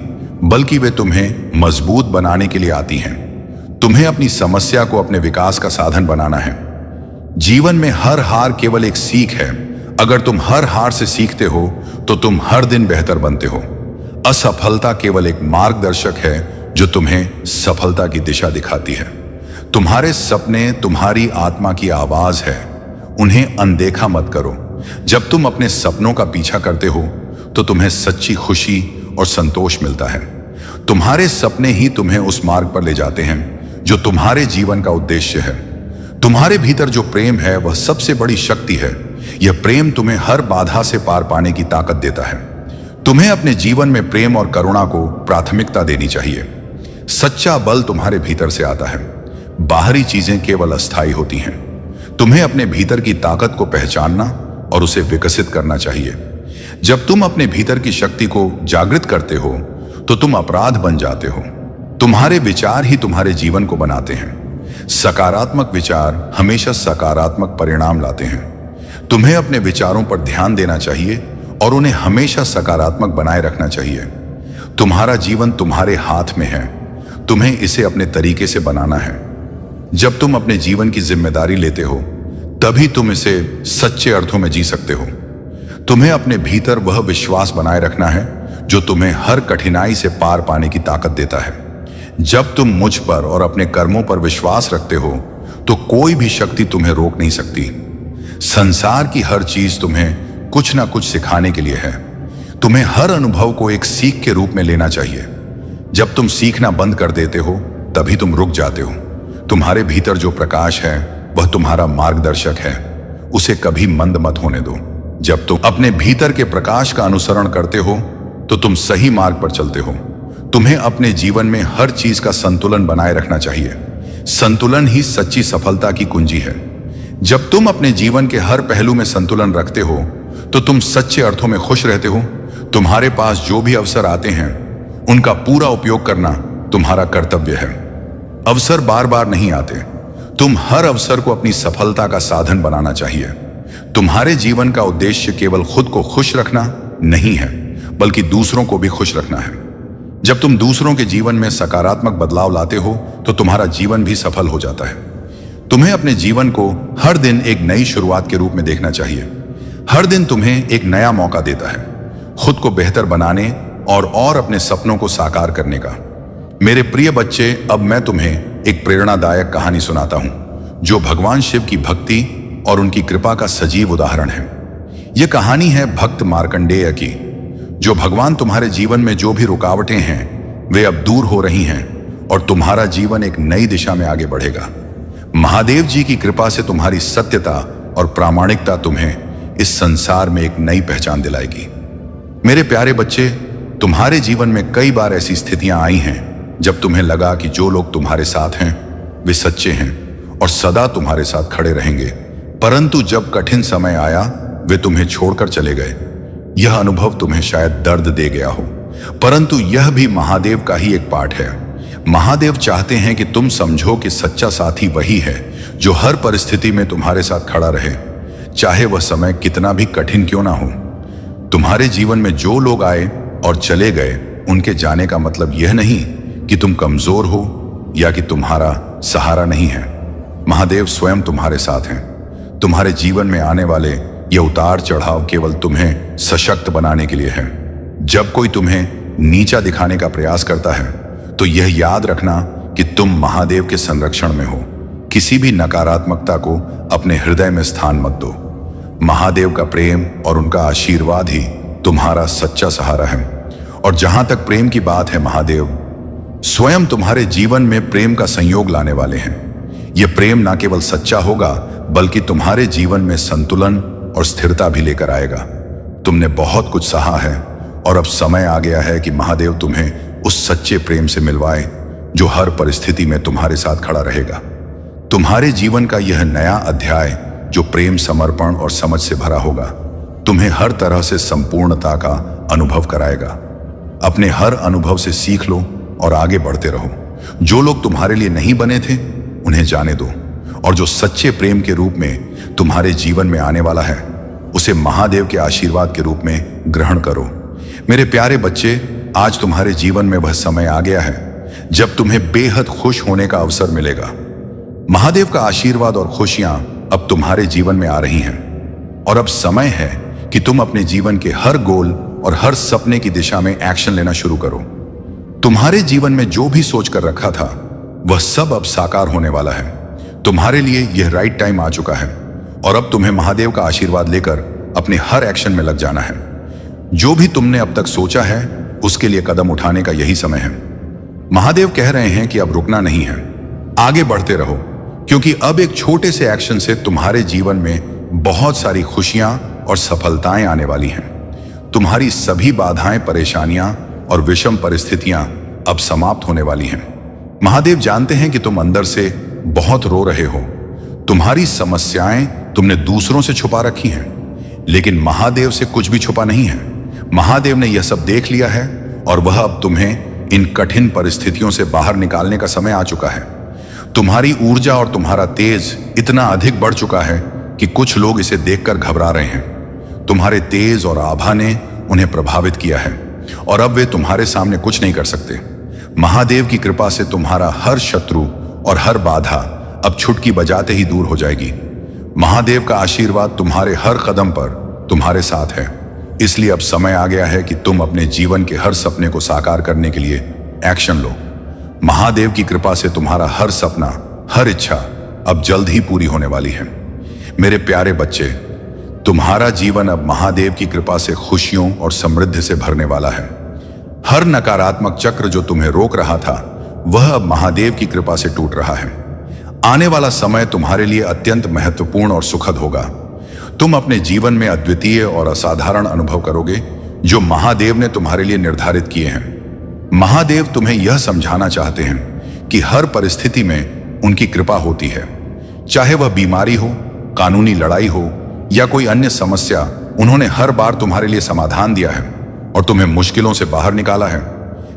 A: बल्कि वे तुम्हें मजबूत बनाने के लिए आती हैं। तुम्हें अपनी समस्या को अपने विकास का साधन बनाना है। जीवन में हर हार केवल एक सीख है। अगर तुम हर हार से सीखते हो तो तुम हर दिन बेहतर बनते हो। असफलता केवल एक मार्गदर्शक है जो तुम्हें सफलता की दिशा दिखाती है। तुम्हारे सपने तुम्हारी आत्मा की आवाज है। उन्हें अनदेखा मत करो। जब तुम अपने सपनों का पीछा करते हो तो तुम्हें सच्ची खुशी और संतोष मिलता है। तुम्हारे सपने ही तुम्हें उस मार्ग पर ले जाते हैं जो तुम्हारे जीवन का उद्देश्य है। तुम्हारे भीतर जो प्रेम है वह सबसे बड़ी शक्ति है। यह प्रेम तुम्हें हर बाधा से पार पाने की ताकत देता है। तुम्हें अपने जीवन में प्रेम और करुणा को प्राथमिकता देनी चाहिए। सच्चा बल तुम्हारे भीतर से आता है। बाहरी चीजें केवल अस्थायी होती हैं। तुम्हें अपने भीतर की ताकत को पहचानना और उसे विकसित करना चाहिए। जब तुम अपने भीतर की शक्ति को जागृत करते हो तो तुम अपराध बन जाते हो। तुम्हारे विचार ही तुम्हारे जीवन को बनाते हैं। सकारात्मक विचार हमेशा सकारात्मक परिणाम लाते हैं। तुम्हें अपने विचारों पर ध्यान देना चाहिए और उन्हें हमेशा सकारात्मक बनाए रखना चाहिए। तुम्हारा जीवन तुम्हारे हाथ में है। तुम्हें इसे अपने तरीके से बनाना है। जब तुम अपने जीवन की जिम्मेदारी लेते हो तभी तुम इसे सच्चे अर्थों में जी सकते हो। तुम्हें अपने भीतर वह विश्वास बनाए रखना है जो तुम्हें हर कठिनाई से पार पाने की ताकत देता है। जब तुम मुझ पर और अपने कर्मों पर विश्वास रखते हो तो कोई भी शक्ति तुम्हें रोक नहीं सकती। संसार की हर चीज तुम्हें कुछ ना कुछ सिखाने के लिए है। तुम्हें हर अनुभव को एक सीख के रूप में लेना चाहिए। जब तुम सीखना बंद कर देते हो तभी तुम रुक जाते हो। तुम्हारे भीतर जो प्रकाश है वह तुम्हारा मार्गदर्शक है। उसे कभी मंद मत होने दो। जब तुम अपने भीतर के प्रकाश का अनुसरण करते हो तो तुम सही मार्ग पर चलते हो। तुम्हें अपने जीवन में हर चीज का संतुलन बनाए रखना चाहिए। संतुलन ही सच्ची सफलता की कुंजी है। जब तुम अपने जीवन के हर पहलू में संतुलन रखते हो तो तुम सच्चे अर्थों में खुश रहते हो। तुम्हारे पास जो भी अवसर आते हैं उनका पूरा उपयोग करना तुम्हारा कर्तव्य है। अवसर बार बार नहीं आते। तुम हर अवसर को अपनी सफलता का साधन बनाना चाहिए। तुम्हारे जीवन का उद्देश्य केवल खुद को खुश रखना नहीं है बल्कि दूसरों को भी खुश रखना है। जब तुम दूसरों के जीवन में सकारात्मक बदलाव लाते हो तो तुम्हारा जीवन भी सफल हो जाता है। तुम्हें अपने जीवन को हर दिन एक नई शुरुआत के रूप में देखना चाहिए। हर दिन तुम्हें एक नया मौका देता है खुद को बेहतर बनाने और अपने सपनों को साकार करने का। मेरे प्रिय बच्चे, अब मैं तुम्हें एक प्रेरणादायक कहानी सुनाता हूं। जो भगवान शिव की भक्ति और उनकी कृपा का सजीव उदाहरण है। यह कहानी है भक्त मार्कंडेय की। जो भगवान तुम्हारे जीवन में जो भी रुकावटें हैं वे अब दूर हो रही हैं और तुम्हारा जीवन एक नई दिशा में आगे बढ़ेगा। महादेव जी की कृपा से तुम्हारी सत्यता और प्रामाणिकता तुम्हें इस संसार में एक नई पहचान दिलाएगी। मेरे प्यारे बच्चे, तुम्हारे जीवन में कई बार ऐसी स्थितियां आई हैं जब तुम्हें लगा कि जो लोग तुम्हारे साथ हैं वे सच्चे हैं और सदा तुम्हारे साथ खड़े रहेंगे, परंतु जब कठिन समय आया वे तुम्हें छोड़कर चले गए। यह अनुभव तुम्हें शायद दर्द दे गया हो, परंतु यह भी महादेव का ही एक पाठ है। महादेव चाहते हैं कि तुम समझो कि सच्चा साथी वही है जो हर परिस्थिति में तुम्हारे साथ खड़ा रहे, चाहे वह समय कितना भी कठिन क्यों ना हो। तुम्हारे जीवन में जो लोग आए और चले गए, उनके जाने का मतलब यह नहीं कि तुम कमजोर हो या कि तुम्हारा सहारा नहीं है। महादेव स्वयं तुम्हारे साथ हैं। तुम्हारे जीवन में आने वाले ये उतार चढ़ाव केवल तुम्हें सशक्त बनाने के लिए है। जब कोई तुम्हें नीचा दिखाने का प्रयास करता है तो यह याद रखना कि तुम महादेव के संरक्षण में हो। किसी भी नकारात्मकता को अपने हृदय में स्थान मत दो। महादेव का प्रेम और उनका आशीर्वाद ही तुम्हारा सच्चा सहारा है। और जहां तक प्रेम की बात है, महादेव स्वयं तुम्हारे जीवन में प्रेम का संयोग लाने वाले हैं। यह प्रेम ना केवल सच्चा होगा बल्कि तुम्हारे जीवन में संतुलन और स्थिरता भी लेकर आएगा। तुमने बहुत कुछ सहा है और अब समय आ गया है कि महादेव तुम्हें उस सच्चे प्रेम से मिलवाए जो हर परिस्थिति में तुम्हारे साथ खड़ा रहेगा। तुम्हारे जीवन का यह नया अध्याय जो प्रेम, समर्पण और समझ से भरा होगा, तुम्हें हर तरह से संपूर्णता का अनुभव कराएगा। अपने हर अनुभव से सीख लो और आगे बढ़ते रहो। जो लोग तुम्हारे लिए नहीं बने थे उन्हें जाने दो, और जो सच्चे प्रेम के रूप में तुम्हारे जीवन में आने वाला है उसे महादेव के आशीर्वाद के रूप में ग्रहण करो। मेरे प्यारे बच्चे, आज तुम्हारे जीवन में वह समय आ गया है जब तुम्हें बेहद खुश होने का अवसर मिलेगा। महादेव का आशीर्वाद और खुशियां अब तुम्हारे जीवन में आ रही हैं और अब समय है कि तुम अपने जीवन के हर गोल और हर सपने की दिशा में एक्शन लेना शुरू करो। तुम्हारे जीवन में जो भी सोच कर रखा था वह सब अब साकार होने वाला है। तुम्हारे लिए यह राइट टाइम आ चुका है और अब तुम्हें महादेव का आशीर्वाद लेकर अपने हर एक्शन में लग जाना है। जो भी तुमने अब तक सोचा है उसके लिए कदम उठाने का यही समय है। महादेव कह रहे हैं कि अब रुकना नहीं है, आगे बढ़ते रहो, क्योंकि अब एक छोटे से एक्शन से तुम्हारे जीवन में बहुत सारी खुशियां और सफलताएं आने वाली हैं। तुम्हारी सभी बाधाएं, परेशानियां और विषम परिस्थितियां अब समाप्त होने वाली हैं। महादेव जानते हैं कि तुम अंदर से बहुत रो रहे हो। तुम्हारी समस्याएं तुमने दूसरों से छुपा रखी हैं, लेकिन महादेव से कुछ भी छुपा नहीं है। महादेव ने यह सब देख लिया है और वह अब तुम्हें इन कठिन परिस्थितियों से बाहर निकालने का समय आ चुका है। तुम्हारी ऊर्जा और तुम्हारा तेज इतना अधिक बढ़ चुका है कि कुछ लोग इसे देखकर घबरा रहे हैं। तुम्हारे तेज और आभा ने उन्हें प्रभावित किया है और अब वे तुम्हारे सामने कुछ नहीं कर सकते। महादेव की कृपा से तुम्हारा हर शत्रु और हर बाधा अब छुटकी बजाते ही दूर हो जाएगी। महादेव का आशीर्वाद तुम्हारे हर कदम पर तुम्हारे साथ है। इसलिए अब समय आ गया है कि तुम अपने जीवन के हर सपने को साकार करने के लिए एक्शन लो। महादेव की कृपा से तुम्हारा हर सपना, हर इच्छा अब जल्द ही पूरी होने वाली है। मेरे प्यारे बच्चे, तुम्हारा जीवन अब महादेव की कृपा से खुशियों और समृद्धि से भरने वाला है। हर नकारात्मक चक्र जो तुम्हें रोक रहा था वह अब महादेव की कृपा से टूट रहा है। आने वाला समय तुम्हारे लिए अत्यंत महत्वपूर्ण और सुखद होगा। तुम अपने जीवन में अद्वितीय और असाधारण अनुभव करोगे जो महादेव ने तुम्हारे लिए निर्धारित किए हैं। महादेव तुम्हें यह समझाना चाहते हैं कि हर परिस्थिति में उनकी कृपा होती है। चाहे वह बीमारी हो, कानूनी लड़ाई हो या कोई अन्य समस्या, उन्होंने हर बार तुम्हारे लिए समाधान दिया है और तुम्हें मुश्किलों से बाहर निकाला है।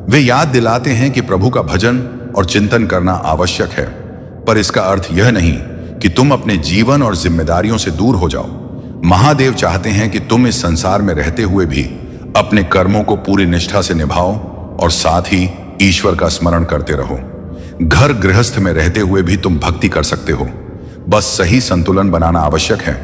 A: वे याद दिलाते हैं कि प्रभु का भजन और चिंतन करना आवश्यक है, पर इसका अर्थ यह नहीं कि तुम अपने जीवन और जिम्मेदारियों से दूर हो जाओ। महादेव चाहते हैं कि तुम इस संसार में रहते हुए भी अपने कर्मों को पूरी निष्ठा से निभाओ और साथ ही ईश्वर का स्मरण करते रहो। घर गृहस्थ में रहते हुए भी तुम भक्ति कर सकते हो, बस सही संतुलन बनाना आवश्यक है।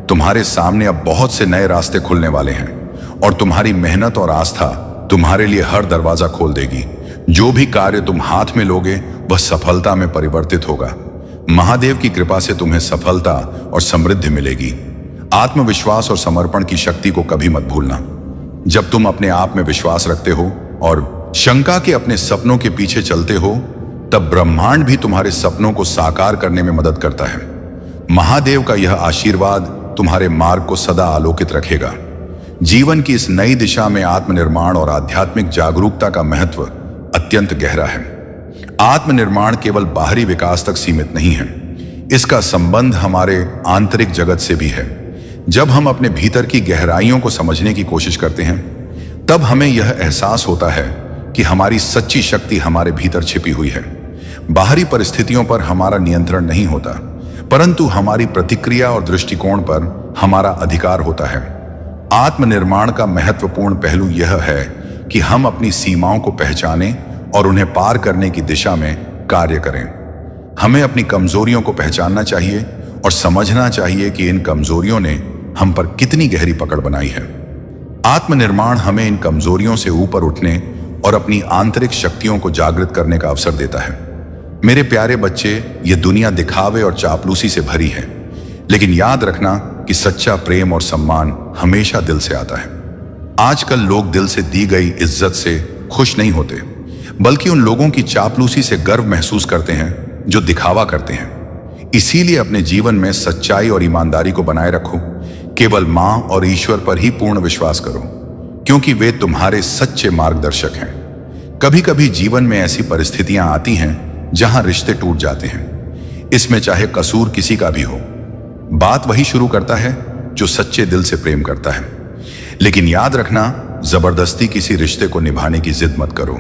A: तुम्हारे सामने अब बहुत से नए रास्ते खुलने वाले हैं और तुम्हारी मेहनत और आस्था तुम्हारे लिए हर दरवाजा खोल देगी। जो भी कार्य तुम हाथ में लोगे वह सफलता में परिवर्तित होगा। महादेव की कृपा से तुम्हें सफलता और समृद्धि मिलेगी। आत्मविश्वास और समर्पण की शक्ति को कभी मत भूलना। जब तुम अपने आप में विश्वास रखते हो और शंका के अपने सपनों के पीछे चलते हो, तब ब्रह्मांड भी तुम्हारे सपनों को साकार करने में मदद करता है। महादेव का यह आशीर्वाद तुम्हारे मार्ग को सदा आलोकित रखेगा। जीवन की इस नई दिशा में आत्मनिर्माण और आध्यात्मिक जागरूकता का महत्व अत्यंत गहरा है। आत्मनिर्माण केवल बाहरी विकास तक सीमित नहीं है, इसका संबंध हमारे आंतरिक जगत से भी है। जब हम अपने भीतर की गहराइयों को समझने की कोशिश करते हैं, तब हमें यह एहसास होता है कि हमारी सच्ची शक्ति हमारे भीतर छिपी हुई है। बाहरी परिस्थितियों पर हमारा नियंत्रण नहीं होता, परंतु हमारी प्रतिक्रिया और दृष्टिकोण पर हमारा अधिकार होता है। आत्मनिर्माण का महत्वपूर्ण पहलू यह है कि हम अपनी सीमाओं को पहचानें और उन्हें पार करने की दिशा में कार्य करें। हमें अपनी कमजोरियों को पहचानना चाहिए और समझना चाहिए कि इन कमजोरियों ने हम पर कितनी गहरी पकड़ बनाई है। आत्मनिर्माण हमें इन कमजोरियों से ऊपर उठने और अपनी आंतरिक शक्तियों को जागृत करने का अवसर देता है। मेरे प्यारे बच्चे, ये दुनिया दिखावे और चापलूसी से भरी है, लेकिन याद रखना कि सच्चा प्रेम और सम्मान हमेशा दिल से आता है। आजकल लोग दिल से दी गई इज्जत से खुश नहीं होते, बल्कि उन लोगों की चापलूसी से गर्व महसूस करते हैं जो दिखावा करते हैं। इसीलिए अपने जीवन में सच्चाई और ईमानदारी को बनाए रखो। केवल मां और ईश्वर पर ही पूर्ण विश्वास करो, क्योंकि वे तुम्हारे सच्चे मार्गदर्शक हैं। कभी कभी जीवन में ऐसी परिस्थितियां आती हैं जहां रिश्ते टूट जाते हैं। इसमें चाहे कसूर किसी का भी हो, बात वही शुरू करता है जो सच्चे दिल से प्रेम करता है। लेकिन याद रखना, जबरदस्ती किसी रिश्ते को निभाने की जिद मत करो।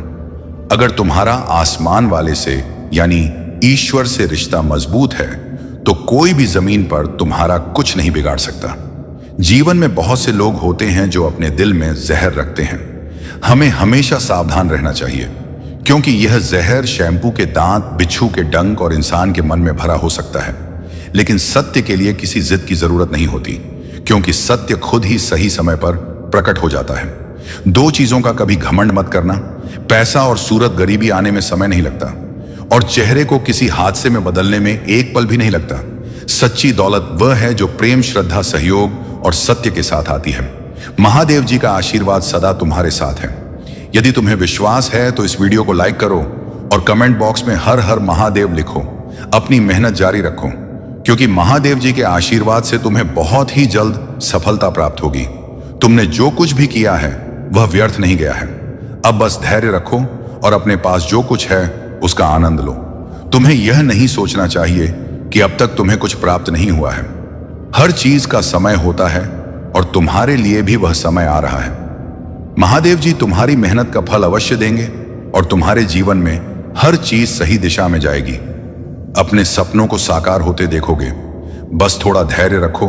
A: अगर तुम्हारा आसमान वाले से यानी ईश्वर से रिश्ता मजबूत है, तो कोई भी जमीन पर तुम्हारा कुछ नहीं बिगाड़ सकता। जीवन में बहुत से लोग होते हैं जो अपने दिल में जहर रखते हैं। हमें हमेशा सावधान रहना चाहिए, क्योंकि यह जहर शैम्पू के दांत, बिच्छू के डंक और इंसान के मन में भरा हो सकता है। लेकिन सत्य के लिए किसी जिद की जरूरत नहीं होती, क्योंकि सत्य खुद ही सही समय पर प्रकट हो जाता है। दो चीजों का कभी घमंड मत करना। पैसा और सूरत गरीबी आने में समय नहीं लगता, और चेहरे को किसी हादसे में बदलने में एक पल भी नहीं लगता। सच्ची दौलत वह है जो प्रेम, श्रद्धा, सहयोग और सत्य के साथ आती है। महादेव जी का आशीर्वाद सदा तुम्हारे साथ है। यदि तुम्हें विश्वास है तो इस वीडियो को लाइक करो और कमेंट बॉक्स में हर हर महादेव लिखो। अपनी मेहनत जारी रखो, क्योंकि महादेव जी के आशीर्वाद से तुम्हें बहुत ही जल्द सफलता प्राप्त होगी। तुमने जो कुछ भी किया है वह व्यर्थ नहीं गया है। अब बस धैर्य रखो और अपने पास जो कुछ है उसका आनंद लो। तुम्हें यह नहीं सोचना चाहिए कि अब तक तुम्हें कुछ प्राप्त नहीं हुआ है। हर चीज का समय होता है और तुम्हारे लिए भी वह समय आ रहा है। महादेव जी तुम्हारी मेहनत का फल अवश्य देंगे और तुम्हारे जीवन में हर चीज सही दिशा में जाएगी। अपने सपनों को साकार होते देखोगे। बस थोड़ा धैर्य रखो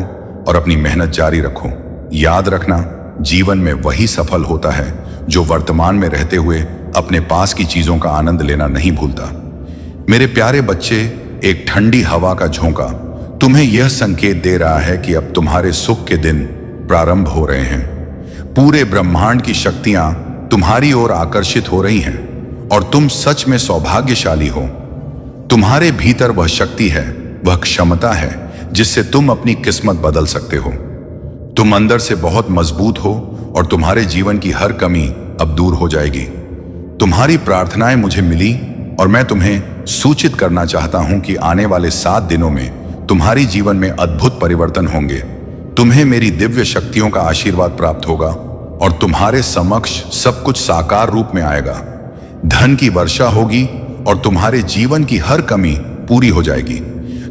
A: और अपनी मेहनत जारी रखो। याद रखना, जीवन में वही सफल होता है जो वर्तमान में रहते हुए अपने पास की चीजों का आनंद लेना नहीं भूलता। मेरे प्यारे बच्चे, एक ठंडी हवा का झोंका तुम्हें यह संकेत दे रहा है कि अब तुम्हारे सुख के दिन प्रारंभ हो रहे हैं। पूरे ब्रह्मांड की शक्तियां तुम्हारी ओर आकर्षित हो रही हैं और तुम सच में सौभाग्यशाली हो। तुम्हारे भीतर वह शक्ति है, वह क्षमता है जिससे तुम अपनी किस्मत बदल सकते हो। तुम अंदर से बहुत मजबूत हो और तुम्हारे जीवन की हर कमी अब दूर हो जाएगी। तुम्हारी प्रार्थनाएं मुझे मिली और मैं तुम्हें सूचित करना चाहता हूं कि आने वाले 7 दिनों में तुम्हारी जीवन में अद्भुत परिवर्तन होंगे। तुम्हें मेरी दिव्य शक्तियों का आशीर्वाद प्राप्त होगा और तुम्हारे समक्ष सब कुछ साकार रूप में आएगा। धन की वर्षा होगी और तुम्हारे जीवन की हर कमी पूरी हो जाएगी।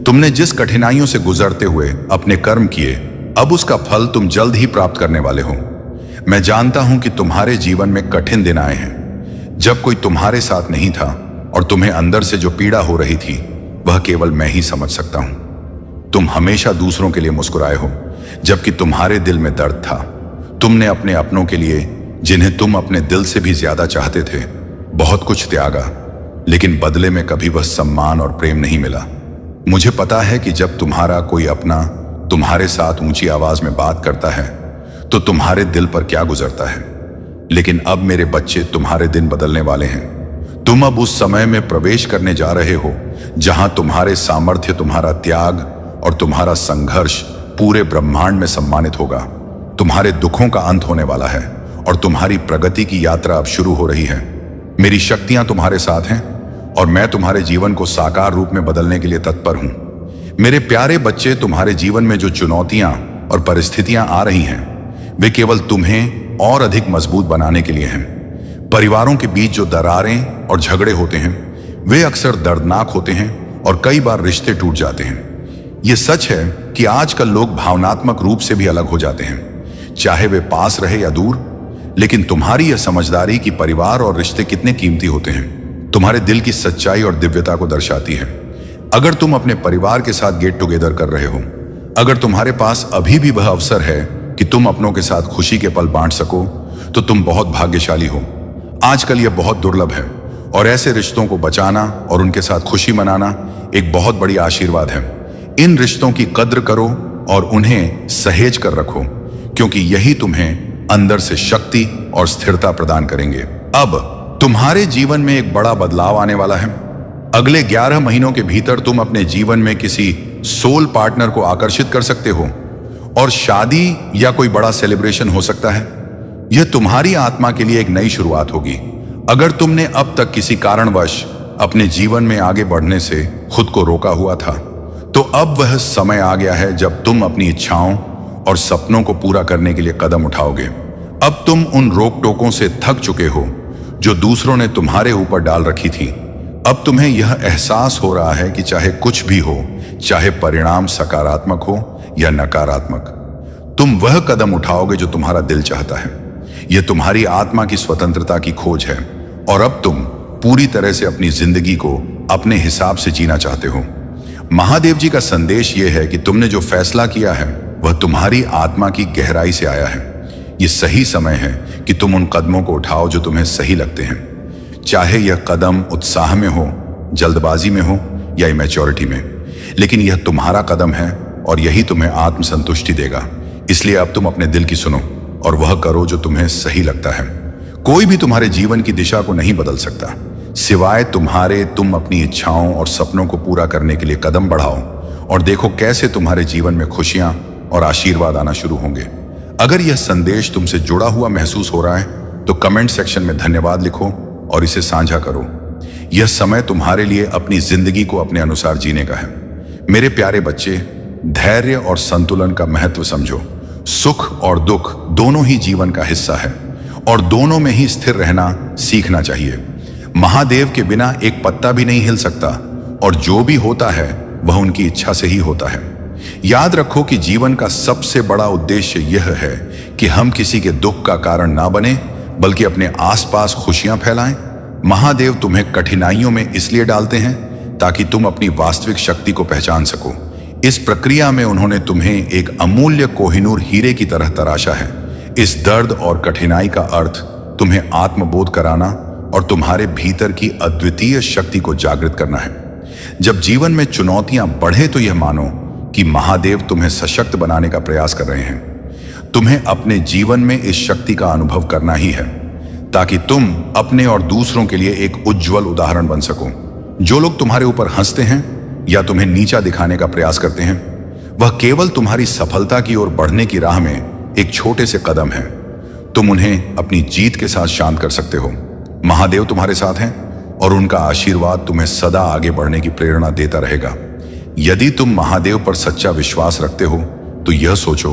A: तुमने जिस कठिनाइयों से गुजरते हुए अपने कर्म किए, अब उसका फल तुम जल्द ही प्राप्त करने वाले हो। मैं जानता हूं कि तुम्हारे जीवन में कठिन दिन आए हैं, जब कोई तुम्हारे साथ नहीं था और तुम्हें अंदर से जो पीड़ा हो रही थी वह केवल मैं ही समझ सकता हूं। तुम हमेशा दूसरों के लिए मुस्कुराए हो, जबकि तुम्हारे दिल में दर्द था। तुमने अपने अपनों के लिए, जिन्हें तुम अपने दिल से भी ज्यादा चाहते थे, बहुत कुछ त्यागा, लेकिन बदले में कभी वह सम्मान और प्रेम नहीं मिला। मुझे पता है कि जब तुम्हारा कोई अपना तुम्हारे साथ ऊंची आवाज में बात करता है तो तुम्हारे दिल पर क्या गुजरता है। लेकिन अब मेरे बच्चे, तुम्हारे दिन बदलने वाले हैं। तुम अब उस समय में प्रवेश करने जा रहे हो जहां तुम्हारे सामर्थ्य, तुम्हारा त्याग और तुम्हारा संघर्ष पूरे ब्रह्मांड में सम्मानित होगा। तुम्हारे दुखों का अंत होने वाला है और तुम्हारी प्रगति की यात्रा अब शुरू हो रही है। मेरी शक्तियां तुम्हारे साथ हैं और मैं तुम्हारे जीवन को साकार रूप में बदलने के लिए तत्पर हूं। मेरे प्यारे बच्चे, तुम्हारे जीवन में जो चुनौतियां और परिस्थितियां आ रही हैं, वे केवल तुम्हें और अधिक मजबूत बनाने के लिए हैं। परिवारों के बीच जो दरारें और झगड़े होते हैं, वे अक्सर दर्दनाक होते हैं और कई बार रिश्ते टूट जाते हैं। यह सच है कि आजकल लोग भावनात्मक रूप से भी अलग हो जाते हैं, चाहे वे पास रहे या दूर। लेकिन तुम्हारी यह समझदारी कि परिवार और रिश्ते कितने कीमती होते हैं, तुम्हारे दिल की सच्चाई और दिव्यता को दर्शाती है। अगर तुम अपने परिवार के साथ गेट टुगेदर कर रहे हो, अगर तुम्हारे पास अभी भी वह अवसर है कि तुम अपनों के साथ खुशी के पल बांट सको, तो तुम बहुत भाग्यशाली हो। आजकल यह बहुत दुर्लभ है और ऐसे रिश्तों को बचाना और उनके साथ खुशी मनाना एक बहुत बड़ी आशीर्वाद है। इन रिश्तों की कद्र करो और उन्हें सहेज कर रखो, क्योंकि यही तुम्हें अंदर से शक्ति और स्थिरता प्रदान करेंगे। अब तुम्हारे जीवन में एक बड़ा बदलाव आने वाला है। अगले 11 महीनों के भीतर तुम अपने जीवन में किसी सोल पार्टनर को आकर्षित कर सकते हो और शादी या कोई बड़ा सेलिब्रेशन हो सकता है। यह तुम्हारी आत्मा के लिए एक नई शुरुआत होगी। अगर तुमने अब तक किसी कारणवश अपने जीवन में आगे बढ़ने से खुद को रोका हुआ था, तो अब वह समय आ गया है जब तुम अपनी इच्छाओं और सपनों को पूरा करने के लिए कदम उठाओगे। अब तुम उन रोक टोकों से थक चुके हो जो दूसरों ने तुम्हारे ऊपर डाल रखी थी। अब तुम्हें यह एहसास हो रहा है कि चाहे कुछ भी हो, चाहे परिणाम सकारात्मक हो या नकारात्मक, तुम वह कदम उठाओगे जो तुम्हारा दिल चाहता है। यह तुम्हारी आत्मा की स्वतंत्रता की खोज है और अब तुम पूरी तरह से अपनी जिंदगी को अपने हिसाब से जीना चाहते हो। महादेव जी का संदेश यह है कि तुमने जो फैसला किया है वह तुम्हारी आत्मा की गहराई से आया है। यह सही समय है कि तुम उन कदमों को उठाओ जो तुम्हें सही लगते हैं, चाहे यह कदम उत्साह में हो, जल्दबाजी में हो या इमैच्योरिटी में। लेकिन यह तुम्हारा कदम है और यही तुम्हें आत्मसंतुष्टि देगा। इसलिए अब तुम अपने दिल की सुनो और वह करो जो तुम्हें सही लगता है। कोई भी तुम्हारे जीवन की दिशा को नहीं बदल सकता सिवाय तुम्हारे। तुम अपनी इच्छाओं और सपनों को पूरा करने के लिए कदम बढ़ाओ और देखो कैसे तुम्हारे जीवन में खुशियां और आशीर्वाद आना शुरू होंगे। अगर यह संदेश तुमसे जुड़ा हुआ महसूस हो रहा है तो कमेंट सेक्शन में धन्यवाद लिखो और इसे साझा करो। यह समय तुम्हारे लिए अपनी जिंदगी को अपने अनुसार जीने का है। मेरे प्यारे बच्चे, धैर्य और संतुलन का महत्व समझो। सुख और दुख दोनों ही जीवन का हिस्सा है और दोनों में ही स्थिर रहना सीखना चाहिए। महादेव के बिना एक पत्ता भी नहीं हिल सकता और जो भी होता है वह उनकी इच्छा से ही होता है। याद रखो कि जीवन का सबसे बड़ा उद्देश्य यह है कि हम किसी के दुख का कारण ना बने, बल्कि अपने आसपास खुशियां फैलाएं। महादेव तुम्हें कठिनाइयों में इसलिए डालते हैं ताकि तुम अपनी वास्तविक शक्ति को पहचान सको। इस प्रक्रिया में उन्होंने तुम्हें एक अमूल्य कोहिनूर हीरे की तरह तराशा है। इस दर्द और कठिनाई का अर्थ तुम्हें आत्मबोध कराना और तुम्हारे भीतर की अद्वितीय शक्ति को जागृत करना है। जब जीवन में चुनौतियां बढ़े तो यह मानो कि महादेव तुम्हें सशक्त बनाने का प्रयास कर रहे हैं। तुम्हें अपने जीवन में इस शक्ति का अनुभव करना ही है ताकि तुम अपने और दूसरों के लिए एक उज्जवल उदाहरण बन सको। जो लोग तुम्हारे ऊपर हंसते हैं या तुम्हें नीचा दिखाने का प्रयास करते हैं, वह केवल तुम्हारी सफलता की ओर बढ़ने की राह में एक छोटे से कदम है। तुम उन्हें अपनी जीत के साथ शांत कर सकते हो। महादेव तुम्हारे साथ हैं और उनका आशीर्वाद तुम्हें सदा आगे बढ़ने की प्रेरणा देता रहेगा। यदि तुम महादेव पर सच्चा विश्वास रखते हो तो यह सोचो